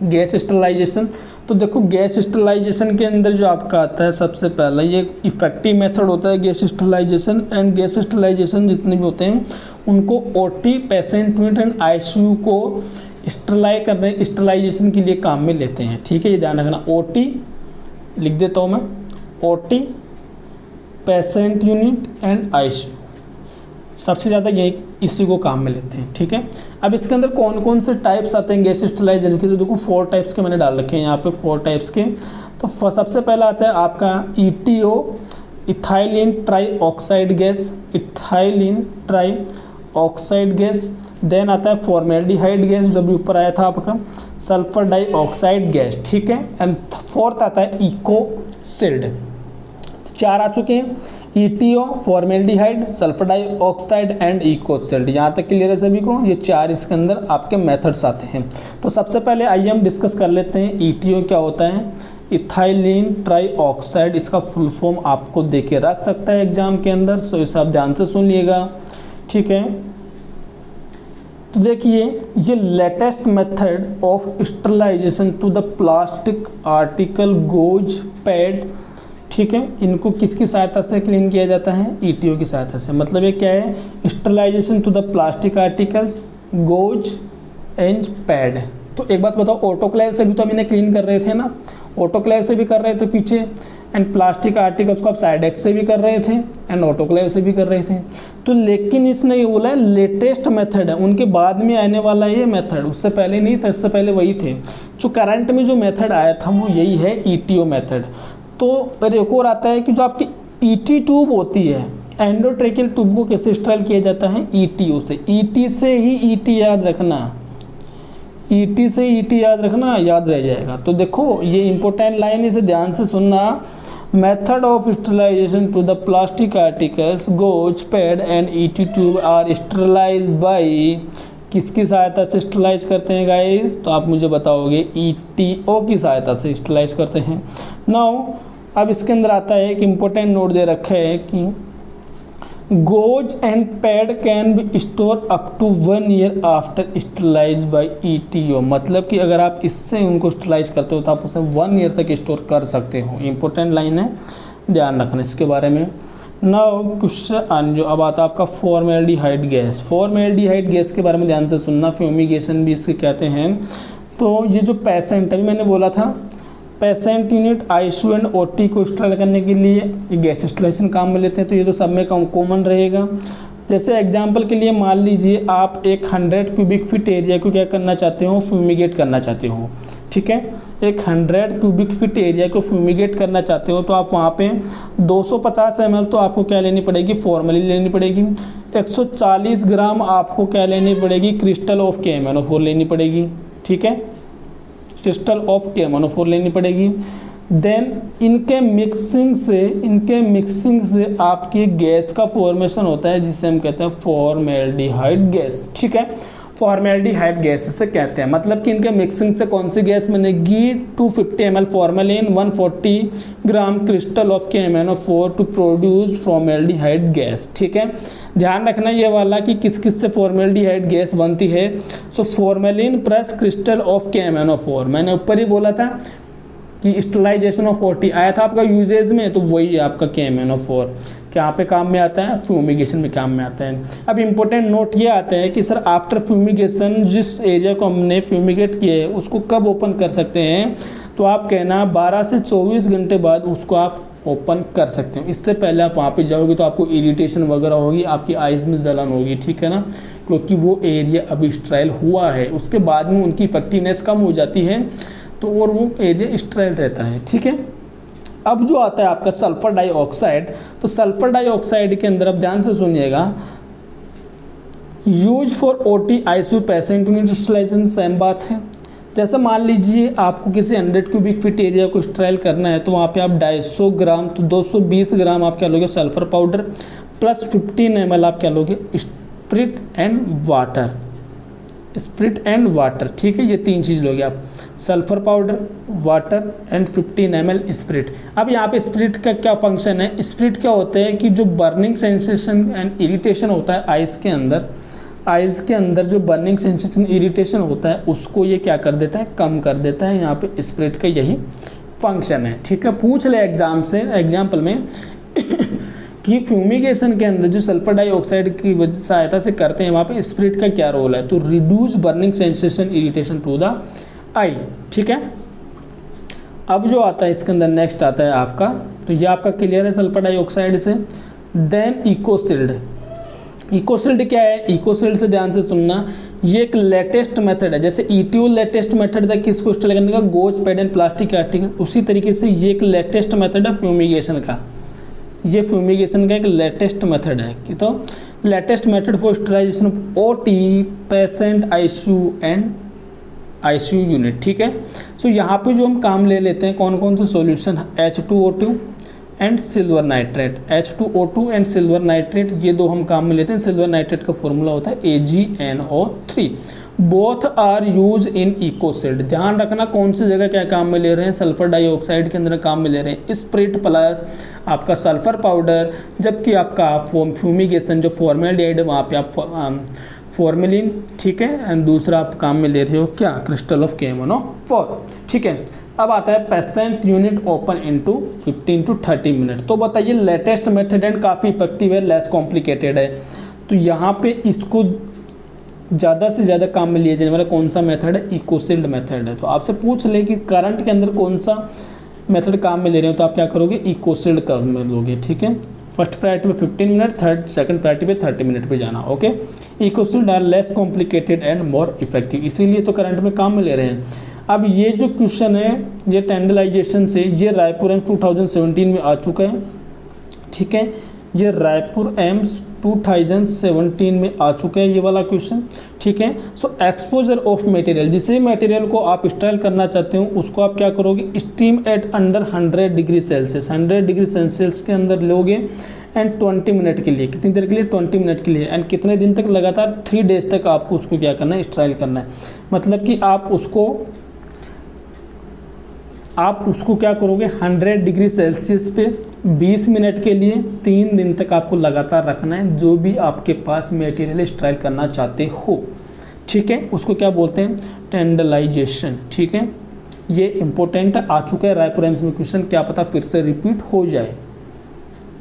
गैस स्टरलाइजेशन, तो देखो गैस स्टरलाइजेशन के अंदर जो आपका आता है सबसे पहला ये इफेक्टिव मेथड होता है gas sterilization. And gas sterilization जितने भी होते हैं उनको OT, patient unit and ICU को स्टरलाइजेशन के लिए काम में लेते हैं, ठीक है। ये ध्यान रखना, ओटी लिख देता हूँ मैं, OT, patient unit and ICU, सबसे ज़्यादा यही इसी को काम में लेते हैं, ठीक है। अब इसके अंदर कौन कौन से टाइप्स आते हैं गैस स्टरलाइजेशन के, तो देखो 4 टाइप्स के मैंने डाल रखे हैं यहाँ पे, 4 टाइप्स के। तो सबसे पहला आता है आपका ETO, ethylene tri oxide gas, ethylene tri oxide gas. Then आता है फॉर्मेल्डिहाइड गैस जो भी ऊपर आया था आपका, सल्फर डाइऑक्साइड गैस, ठीक है। एंड फोर्थ आता है इकोसिल्ड। 4 आ चुके हैं, ETO, formaldehyde, sulphur dioxide and Ecosil. यहाँ तक क्लियर है सभी को, ये 4 इसके अंदर आपके मेथड्स आते हैं। तो सबसे पहले आइए हम डिस्कस कर लेते हैं ETO क्या होता है, इथाइलिन ट्राई ऑक्साइड। इसका फुल फॉर्म आपको दे के रख सकता है एग्जाम के अंदर, सो इसे आप ध्यान से सुन लिएगा, ठीक है। तो देखिए ये latest method of sterilization to the plastic article, gauze, pad, ठीक है। इनको किसकी सहायता से क्लीन किया जाता है, ETO की सहायता से। मतलब ये क्या है, sterilisation to the plastic articles, gauze and pad. तो एक बात बताओ, ऑटोक्लेव से भी तो हम इन्हें क्लीन कर रहे थे ना, ऑटोक्लेव से भी कर रहे थे पीछे, एंड प्लास्टिक आर्टिकल्स को आप साइडेक्स से भी कर रहे थे एंड ऑटोक्लेव से भी कर रहे थे। तो लेकिन इसने ये बोला है लेटेस्ट मेथड है, उनके बाद में आने वाला ये मेथड, उससे पहले नहीं था, इससे पहले वही थे। जो करंट में जो मेथड आया था वो यही है ETO मेथड। तो एक और आता है कि जो आपकी ET ट्यूब होती है, एंडोट्रेकियल ट्यूब को कैसे स्ट्राइल किया जाता है, ETO से। ET से ही ET याद रखना, ET से ET याद रखना, याद रह जाएगा। तो देखो ये इंपॉर्टेंट लाइन, इसे ध्यान से सुनना। Method of sterilization to the plastic articles, gauze, pad and ET tube are sterilise by, किसकी सहायता से स्टरलाइज करते हैं गाइस, तो आप मुझे बताओगे, ETO की सहायता से स्टरलाइज करते हैं। नाउ अब इसके अंदर आता है एक इम्पोर्टेंट नोट दे रखा है कि gauze and pad can be store up to 1 year after sterilise by ETO, मतलब कि अगर आप इससे उनको स्टरलाइज करते हो तो आप उसे 1 ईयर तक स्टोर कर सकते हो। इंपॉर्टेंट लाइन है, ध्यान रखना इसके बारे में। नाउ क्वेश्चन जो अब आता है आपका फॉर्मेल्डिहाइड गैस। फॉर्मेल्डिहाइड गैस के बारे में ध्यान से सुनना, फ्यूमिगेशन भी इसके कहते हैं। तो ये जो पेशेंट, अभी मैंने बोला था patient unit ICU and OT को स्टरल करने के लिए ये गैस स्टरलाइजेशन काम में लेते हैं, तो ये तो सब में कॉमन रहेगा। जैसे एग्जांपल के लिए मान लीजिए आप एक 100 क्यूबिक फीट एरिया को क्या करना चाहते हो, फ्यूमिगेट करना चाहते हो, ठीक है। एक 100 क्यूबिक फीट एरिया को फ्यूमिगेट करना चाहते हो तो आप वहाँ पे 250 ml तो आपको क्या लेनी पड़ेगी, फॉर्मलिन लेनी पड़ेगी। 140 ग्राम आपको क्या लेनी पड़ेगी, क्रिस्टल ऑफ KMnO4 लेनी पड़ेगी, ठीक है, क्रिस्टल ऑफ KMnO4 लेनी पड़ेगी। देन इनके मिक्सिंग से आपकी गैस का फॉर्मेशन होता है जिसे हम कहते हैं फॉर्मेल्डिहाइड गैस, ठीक है। फॉर्मेल्डिहाइड गैस इसे कहते हैं, मतलब कि इनके मिक्सिंग से कौन सी गैस बनेगी, 250 ml formalin, 140 gram crystal of KMnO4 to produce formaldehyde gas, ठीक है। ध्यान रखना ये वाला कि किस किस से फॉर्मेल्डिहाइड गैस बनती है। So formalin plus crystal of KMnO4, मैंने ऊपर ही बोला था कि स्टरलाइजेशन ऑफ OT आया था आपका यूजेज में, तो वही है आपका KMnO4 यहाँ पे काम में आता है, फ्यूमिगेशन में काम में आता है। अब इम्पोर्टेंट नोट ये आता है कि सर आफ्टर फ्यूमिगेशन जिस एरिया को हमने फ्यूमिगेट किया है उसको कब ओपन कर सकते हैं, तो आप कहना 12 से 24 घंटे बाद उसको आप ओपन कर सकते हो। इससे पहले आप वहाँ पे जाओगे तो आपको इरिटेशन वगैरह होगी, आपकी आइज़ में जलन होगी, ठीक है ना, क्योंकि वो एरिया अभी स्ट्राइल हुआ है। उसके बाद में उनकी इफेक्टिवनेस कम हो जाती है तो और वो एरिया स्ट्राइल रहता है, ठीक है। अब जो आता है आपका सल्फर डाइऑक्साइड, तो सल्फर डाइऑक्साइड के अंदर आप ध्यान से सुनिएगा, use for OT ICU patient unit sterilisation, same बात है। जैसे मान लीजिए आपको किसी 100 क्यूबिक फीट एरिया को स्टराइल करना है तो वहाँ पे आप 250 ग्राम तो 220 ग्राम आप क्या लोगे, सल्फर पाउडर प्लस 15 ml आप क्या लोगे, spirit and water, spirit and water, ठीक है। ये 3 चीज़ लोगे आप, sulphur powder, water and 15 ml spirit. अब यहाँ पे स्प्रिट का क्या फंक्शन है, स्प्रिट क्या होता है कि जो बर्निंग सेंसेशन एंड इरिटेशन होता है आइज़ के अंदर जो बर्निंग सेंसेशन इरिटेशन होता है उसको ये क्या कर देता है, कम कर देता है। यहाँ पे स्प्रिट का यही फंक्शन है, ठीक है। पूछ ले एग्जाम्पल में कि फ्यूमिगेशन के अंदर जो सल्फर डाइऑक्साइड की सहायता से करते हैं वहाँ पे स्प्रिट का क्या रोल है, तो reduce burning sensation irritation to the eye, ठीक है। अब जो आता है इसके अंदर नेक्स्ट आता है आपका, तो ये आपका क्लियर है सल्फर डाइऑक्साइड से। देन इकोसिल्ड, इकोसिल्ड क्या है, इकोसिल्ड से ध्यान से सुनना, ये एक लेटेस्ट मेथड है। जैसे ETO लेटेस्ट मेथड था किसको स्टरलाइज करने का, goes pad and plastic article, उसी तरीके से ये एक लेटेस्ट मेथड है फ्यूमिगेशन का। ये फ्यूमिगेशन का एक लेटेस्ट मेथड है कि तो latest method for sterilization of OT patient ICU unit, ठीक है। सो यहाँ पे जो हम काम ले लेते हैं कौन कौन से solution, H2O2 and silver nitrate, H2O2 and silver nitrate, ये 2 हम काम में लेते हैं। सिल्वर नाइट्रेट का फॉर्मूला होता है AgNO3। Both are use in Ecosil. ध्यान रखना कौन सी जगह क्या काम में ले रहे हैं, सल्फर डाइऑक्साइड के अंदर काम में ले रहे हैं स्प्रिट प्लस आपका सल्फर पाउडर, जबकि आपका फ्यूमिगेशन जो फॉर्मेल्डिहाइड है वहाँ पे आप फॉर्मेलिन, ठीक है, एंड दूसरा आप काम में ले रहे हो क्या, क्रिस्टल ऑफ KMnO4, ठीक है। अब आता है patient unit open into 15 to 30 minute. तो बताइए लेटेस्ट मेथड एंड काफ़ी इफेक्टिव है, लेस कॉम्प्लिकेटेड है। तो यहाँ पे इसको ज़्यादा से ज़्यादा काम में लिया जाने वाला कौन सा मेथड है, इकोसिल्ड मेथड है। तो आपसे पूछ ले कि करंट के अंदर कौन सा मेथड काम में ले रहे हो तो आप क्या करोगे, इकोसिल्ड काम में लोगे, ठीक है। फर्स्ट प्रायोरिटी पे 15 मिनट, सेकंड प्रायोरिटी पे 30 मिनट पे जाना, okay. Ecosil are less complicated and more effective, इसीलिए तो करंट में काम में ले रहे हैं। अब ये जो क्वेश्चन है ये टेंडलाइजेशन से, ये रायपुर एम्स 2017 में आ चुका है, ठीक है। ये रायपुर एम्स 2017 में आ चुका है ये वाला क्वेश्चन, ठीक है। सो एक्सपोजर ऑफ मटेरियल, जिस मटेरियल को आप स्टाइल करना चाहते हो उसको आप क्या करोगे, steam eight under 100 degree Celsius, 100 degree Celsius के अंदर लोगे एंड 20 मिनट के लिए, कितनी देर के लिए, 20 मिनट के लिए, एंड कितने दिन तक, लगातार 3 डेज तक आपको उसको क्या करना है, स्टाइल करना है। मतलब कि आप उसको आप उसको क्या करोगे 100 डिग्री सेल्सियस पे 20 मिनट के लिए 3 दिन तक आपको लगातार रखना है, जो भी आपके पास मटेरियल स्टेराइल करना चाहते हो, ठीक है। उसको क्या बोलते हैं, टेंडलाइजेशन, ठीक है। ये इंपॉर्टेंट आ चुका है रायपुर एम्स में क्वेश्चन, क्या पता फिर से रिपीट हो जाए।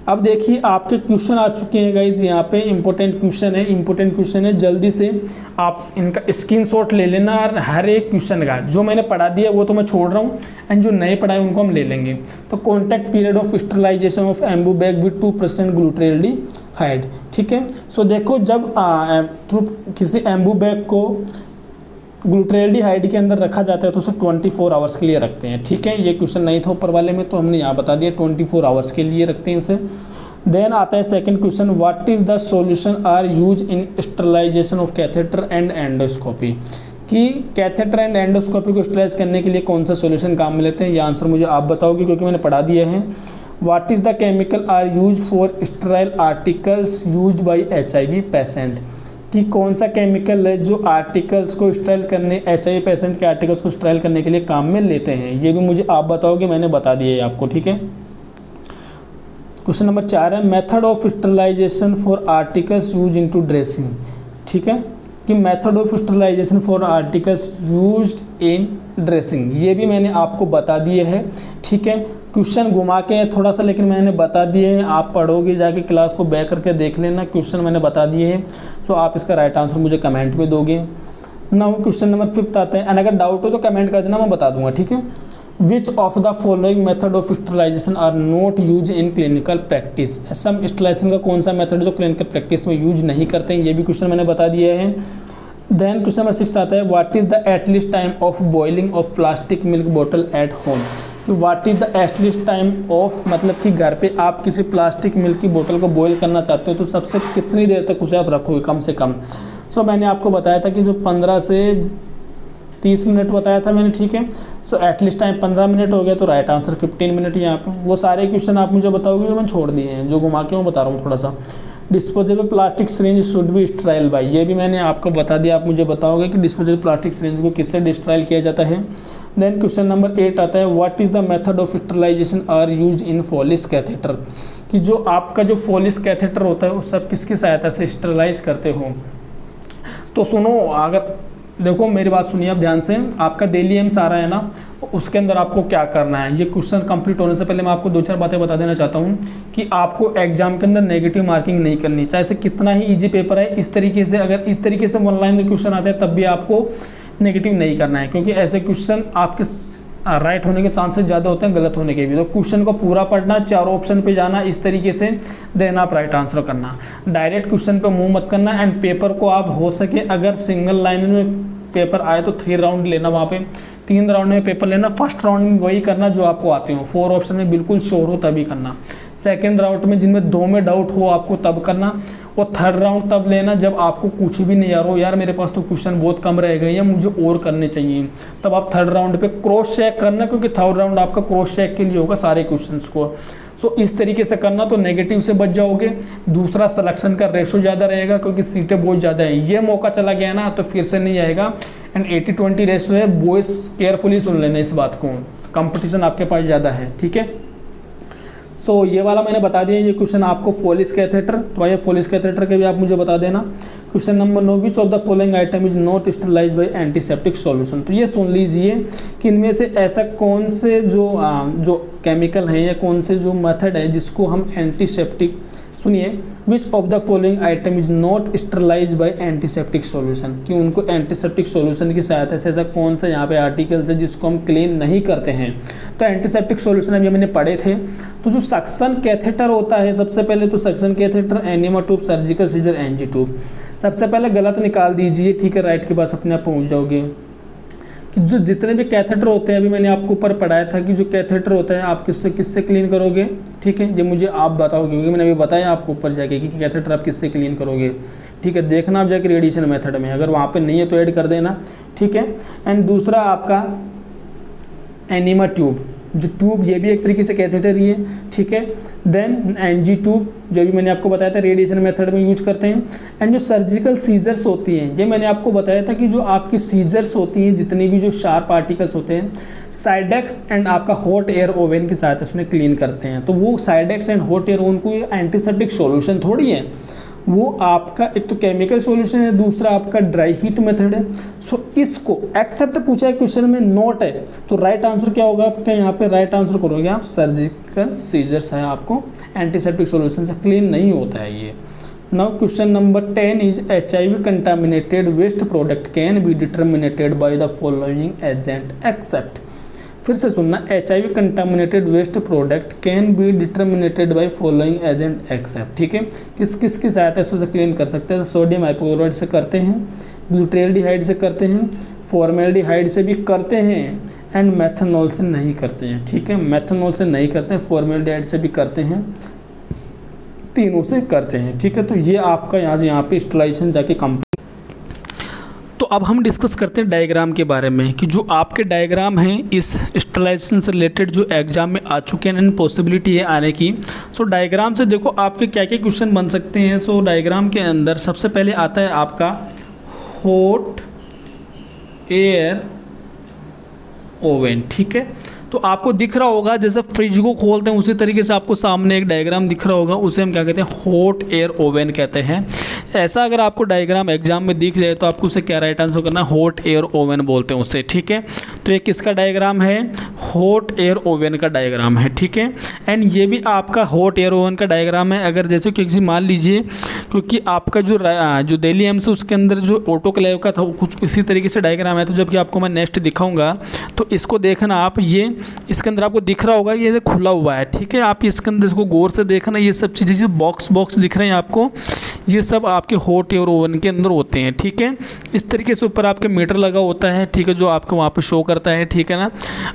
अब देखिए आपके क्वेश्चन आ चुके हैं गाइज, यहाँ पे इंपॉर्टेंट क्वेश्चन है, जल्दी से आप इनका स्क्रीनशॉट ले लेना। और हर एक क्वेश्चन का जो मैंने पढ़ा दिया वो तो मैं छोड़ रहा हूँ, एंड जो नए पढ़ाए उनको हम ले लेंगे। तो contact period of sterilisation of Ambu bag with 2% glutaraldehyde, ठीक है। सो देखो जब किसी एम्बू बैग को ग्लूटाल्डिहाइड के अंदर रखा जाता है तो उसे 24 आवर्स के लिए रखते हैं, ठीक है। ये क्वेश्चन नहीं था ऊपर वाले में, तो हमने यहाँ बता दिया 24 आवर्स के लिए रखते हैं उसे। देन आता है second question, what is the solution are use in sterilisation of catheter and endoscopy, कि कैथेटर एंड एंडोस्कोपी को स्टरलाइज करने के लिए कौन सा सॉल्यूशन काम में लेते हैं। ये आंसर मुझे आप बताओगे क्योंकि मैंने पढ़ा दिया है। What is the chemical are use for sterile articles used by HIV patient, कि कौन सा केमिकल है जो आर्टिकल्स को स्टेराइल करने, HIV पेशेंट के आर्टिकल्स को स्टेराइल करने के लिए काम में लेते हैं। ये भी मुझे आप बताओगे, मैंने बता दिया है आपको, ठीक है। क्वेश्चन नंबर 4 है, method of sterilisation for articles use into dressing, ठीक है, कि method of sterilisation for articles used in dressing, ये भी मैंने आपको बता दिए है, ठीक है। क्वेश्चन घुमा के थोड़ा सा, लेकिन मैंने बता दिए हैं, आप पढ़ोगे जाके क्लास को बैक करके देख लेना, क्वेश्चन मैंने बता दिए हैं। सो आप इसका राइट आंसर मुझे कमेंट में दोगे ना। क्वेश्चन नंबर 5 आता है, एंड अगर डाउट हो तो कमेंट कर देना, मैं बता दूंगा, ठीक है। Which of the following method of sterilisation are not use in clinical practice, ऐसा स्टेरिलाइजेशन का कौन सा मेथड जो क्लिनिकल प्रैक्टिस में यूज नहीं करते हैं, ये भी क्वेश्चन मैंने बता दिया है। देन क्वेश्चन नंबर 6 आता है, what is the at least time of boiling of plastic milk bottle at home, कि what is the at least time of, मतलब कि घर पे आप किसी प्लास्टिक मिल्क की बोतल को बॉईल करना चाहते हो तो सबसे कितनी देर तक उसे आप रखोगे कम से कम। सो मैंने आपको बताया था कि जो 15 से 30 मिनट बताया था मैंने, ठीक है। सो एटलीस्ट टाइम 15 मिनट हो गया, तो राइट आंसर 15 मिनट यहाँ पे। वो सारे क्वेश्चन आप मुझे बताओगे जो मैं छोड़ दिए हैं, जो घुमा के मैं बता रहा हूँ थोड़ा सा। Disposable plastic syringe should be sterile by, ये भी मैंने आपको बता दिया, आप मुझे बताओगे कि डिस्पोजेबल प्लास्टिक सिरिंज को किससे स्टेराइल किया जाता है। देन क्वेश्चन नंबर 8 आता है, what is the method of sterilisation are use in Foley's catheter, कि जो आपका जो फॉलिस कैथेटर होता है उस सब किसकी सहायता से स्टेरिलाइज करते हो। तो सुनो, अगर देखो मेरी बात सुनिए आप ध्यान से, आपका डेली एम्स आ रहा है ना, उसके अंदर आपको क्या करना है, ये क्वेश्चन कंप्लीट होने से पहले मैं आपको 2-4 बातें बता देना चाहता हूँ कि आपको एग्जाम के अंदर नेगेटिव मार्किंग नहीं करनी, चाहे से कितना ही इजी पेपर है। इस तरीके से, अगर इस तरीके से वन लाइन में क्वेश्चन आते हैं तब भी आपको नेगेटिव नहीं करना है, क्योंकि ऐसे क्वेश्चन आपके राइट होने के चांसेस ज़्यादा होते हैं, गलत होने के भी। तो क्वेश्चन को पूरा पढ़ना, 4 ऑप्शन पे जाना, इस तरीके से देन आप राइट आंसर करना, डायरेक्ट क्वेश्चन पे मुंह मत करना। एंड पेपर को आप हो सके अगर सिंगल लाइन में पेपर आए तो 3 राउंड लेना, वहाँ पे 3 राउंड में पेपर लेना। फर्स्ट राउंड में वही करना जो आपको आते हो, 4 ऑप्शन में बिल्कुल श्योर हो तभी करना। सेकेंड राउंड में जिनमें 2 में डाउट हो आपको तब करना, और थर्ड राउंड तब लेना जब आपको कुछ भी नहीं आ रहा हो, यार मेरे पास तो क्वेश्चन बहुत कम रह गए हैं, मुझे और करने चाहिए, तब आप थर्ड राउंड पे क्रॉस चेक करना, क्योंकि थर्ड राउंड आपका क्रॉस चेक के लिए होगा सारे क्वेश्चंस को। सो इस तरीके से करना, तो नेगेटिव से बच जाओगे। दूसरा, सिलेक्शन का रेशो ज़्यादा रहेगा क्योंकि सीटें बहुत ज़्यादा हैं, ये मौका चला गया ना तो फिर से नहीं आएगा। एंड 80-20 रेशो है, बॉयज़ केयरफुली सुन लेना इस बात को, कंपटीशन आपके पास ज़्यादा है, ठीक है। सो ये वाला मैंने बता दिया, ये क्वेश्चन आपको फॉलिस कैथेटर, तो भाई फॉलिस कैथेटर के भी आप मुझे बता देना। Question number 9, which of the following item is not sterilise by antiseptic solution, तो ये सुन लीजिए कि इनमें से ऐसा कौन से जो केमिकल हैं या कौन से जो मेथड है जिसको हम एंटीसेप्टिक, सुनिए, which of the following item is not sterilise by antiseptic solution, कि उनको एंटीसेप्टिक सॉल्यूशन की सहायता से ऐसा कौन सा यहाँ पे आर्टिकल्स है जिसको हम क्लीन नहीं करते हैं। तो एंटीसेप्टिक सॉल्यूशन अभी मैंने पढ़े थे। तो जो सक्शन कैथेटर होता है, सबसे पहले तो suction catheter, enema tube, surgical scissor, NG tube. सबसे पहले गलत निकाल दीजिए, ठीक है, राइट के पास अपने आप पहुँच जाओगे। जो जितने भी कैथेटर होते हैं, अभी मैंने आपको ऊपर पढ़ाया था कि जो कैथेटर होता है आप किससे क्लीन करोगे, ठीक है, ये मुझे आप बताओगे, क्योंकि मैंने अभी बताया आपको ऊपर जाके कि कैथेटर आप किससे क्लीन करोगे, ठीक है। देखना आप जाके रेडिएशन मेथड में, अगर वहाँ पे नहीं है तो ऐड कर देना, ठीक है। एंड दूसरा आपका एनिमा ट्यूब, जो ट्यूब ये भी एक तरीके से कैथेटर ही है, ठीक है। देन एनजी ट्यूब, जो भी मैंने आपको बताया था रेडिएशन मेथड में यूज करते हैं। एंड जो सर्जिकल सीजर्स होती हैं, ये मैंने आपको बताया था कि जो आपकी सीजर्स होती हैं, जितनी भी जो शार्प पार्टिकल्स होते हैं, साइडेक्स एंड आपका हॉट एयर ओवन की सहायता से उन्हें क्लीन करते हैं। तो वो साइडेक्स एंड हॉट एयर ओवन को एंटीसेप्टिक सॉल्यूशन थोड़ी है, वो आपका एक तो केमिकल सॉल्यूशन है, दूसरा आपका ड्राई हीट मेथड है। सो इसको एक्सेप्ट पूछा है क्वेश्चन में, नोट है, तो राइट आंसर क्या होगा आपका यहाँ पे? राइट आंसर करोगे आप सर्जिकल सीजर्स है, आपको एंटीसेप्टिक सॉल्यूशन से क्लीन नहीं होता है ये। Now question number 10 is HIV contaminated waste product can be determinated by the following agent except. फिर से सुनना, HIV contaminated waste product can be determinated by following agent except. ठीक है, किस किस की सहायता से उसे क्लीन कर सकते हैं? सोडियम हाइपोक्लोराइड से करते हैं, ग्लूटाल्डिहाइड से करते हैं, फॉर्मेल्डिहाइड से भी करते हैं, एंड मेथनॉल से नहीं करते हैं। ठीक है, मेथनॉल से नहीं करते हैं, फॉर्मेल्डिहाइड से भी करते हैं, तीनों से करते हैं। ठीक है, तो ये आपका यहाँ पे स्टरलाइजेशन जाके कंप्लीट। तो अब हम डिस्कस करते हैं डायग्राम के बारे में कि जो आपके डायग्राम हैं इस स्टरलाइजेशन से रिलेटेड जो एग्जाम में आ चुके हैं एंड पॉसिबिलिटी है आने की। सो डायग्राम से देखो आपके क्या क्या क्वेश्चन बन सकते हैं। सो डायग्राम के अंदर सबसे पहले आता है आपका हॉट एयर ओवन। ठीक है, तो आपको दिख रहा होगा जैसे फ्रिज को खोलते हैं उसी तरीके से आपको सामने एक डायग्राम दिख रहा होगा, उसे हम क्या कहते हैं? हॉट एयर ओवन कहते हैं। ऐसा अगर आपको डायग्राम एग्जाम में दिख जाए तो आपको उसे क्या राइट आंसर करना है? हॉट एयर ओवन बोलते हैं उसे। ठीक है, तो ये किसका डायग्राम है? हॉट एयर ओवन का डायग्राम है। ठीक है, एंड ये भी आपका हॉट एयर ओवन का डायग्राम है। अगर जैसे किसी मान लीजिए क्योंकि आपका जो दिल्ली एम्स है उसके अंदर जो ऑटोक्लेव का था कुछ इसी तरीके से डायग्राम है, तो जबकि आपको मैं नेक्स्ट दिखाऊंगा तो इसको देखना आप, ये इसके अंदर आपको दिख रहा होगा ये खुला हुआ है। ठीक है, आप इसके अंदर इसको गौर से देखना, ये सब चीज़ें जो बॉक्स दिख रहे हैं आपको, ये सब आपके हॉट एयर ओवन के अंदर होते हैं। ठीक है, इस तरीके से ऊपर आपके मीटर लगा होता है। ठीक है, जो आपको वहाँ पे शो करता है। ठीक है ना,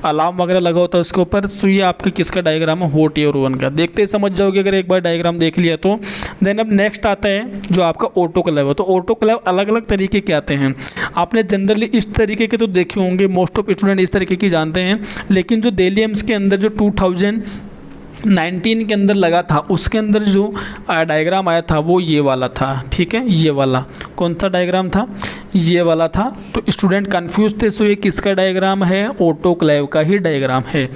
अलार्म वगैरह लगा होता है उसके ऊपर। सो ये आपका किसका डायग्राम है? हॉट एयर ओवन का। देखते ही समझ जाओगे अगर एक बार डायग्राम देख लिया तो। देन अब नेक्स्ट आता है जो आपका ऑटोक्लेव है। तो ऑटोक्लेव अलग अलग तरीके के आते हैं। आपने जनरली इस तरीके के तो देखे होंगे, मोस्ट ऑफ स्टूडेंट इस तरीके की जानते हैं, लेकिन जो दिल्ली एम्स के अंदर जो 2019 के अंदर लगा था उसके अंदर जो डायग्राम आया था वो ये वाला था। ठीक है, ये वाला कौन सा डायग्राम था? ये वाला था। तो स्टूडेंट कंफ्यूज थे। सो ये किसका डायग्राम है? ऑटोक्लेव का ही डायग्राम है।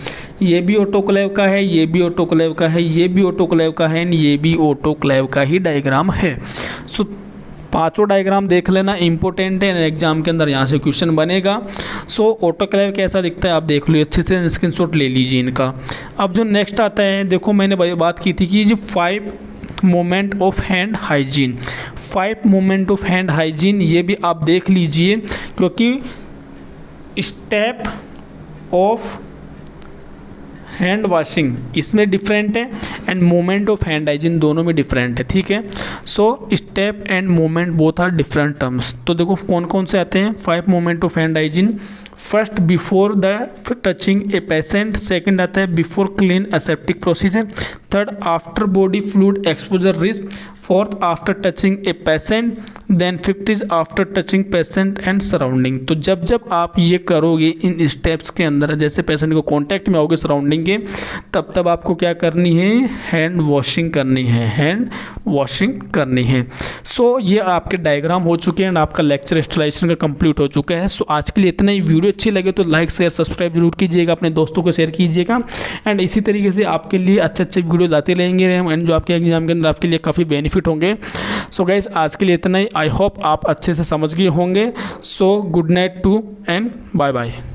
ये भी ऑटोक्लेव का है, ये भी ऑटोक्लेव का है, ये भी ऑटोक्लेव का है, ये भी ऑटोक्लेव का ही डायग्राम है। सो पांचों डायग्राम देख लेना, इंपॉर्टेंट है, एग्जाम के अंदर यहाँ से क्वेश्चन बनेगा। सो ऑटोक्लेव कैसा दिखता है आप देख लो, अच्छे से स्क्रीनशॉट ले लीजिए इनका। अब जो नेक्स्ट आता है, देखो मैंने बात की थी कि जो 5 moment of hand hygiene, 5 moment of hand hygiene, ये भी आप देख लीजिए क्योंकि स्टेप ऑफ हैंड वॉशिंग इसमें डिफरेंट है and moment of hand hygiene दोनों में डिफरेंट है। ठीक है, so step and moment both are different terms. तो देखो कौन कौन से आते हैं 5 moment of hand hygiene. First before the touching a patient, second आता है before clean aseptic procedure, third after body fluid exposure risk, fourth after touching a patient, then fifth is after touching patient and surrounding. तो जब जब आप ये करोगे इन steps के अंदर, जैसे पेशेंट को कॉन्टैक्ट में आओगे सराउंडिंग के, तब तब आपको क्या करनी है? हैंड वॉशिंग करनी है, हैंड वॉशिंग करनी है। सो ये आपके डायग्राम हो चुके हैं एंड आपका लेक्चर स्टरलाइजेशन का कंप्लीट हो चुका है। सो आज के लिए इतना ही। वीडियो अच्छी लगे तो लाइक शेयर सब्सक्राइब जरूर कीजिएगा, अपने दोस्तों को शेयर कीजिएगा एंड इसी तरीके से आपके लिए अच्छे वीडियो लाते रहेंगे एंड जो आपके एग्जाम के अंदर आपके लिए काफ़ी बेनिफिट होंगे। सो गाइस आज के लिए इतना ही। आई होप आप अच्छे से समझ गए होंगे। So good night too and bye bye.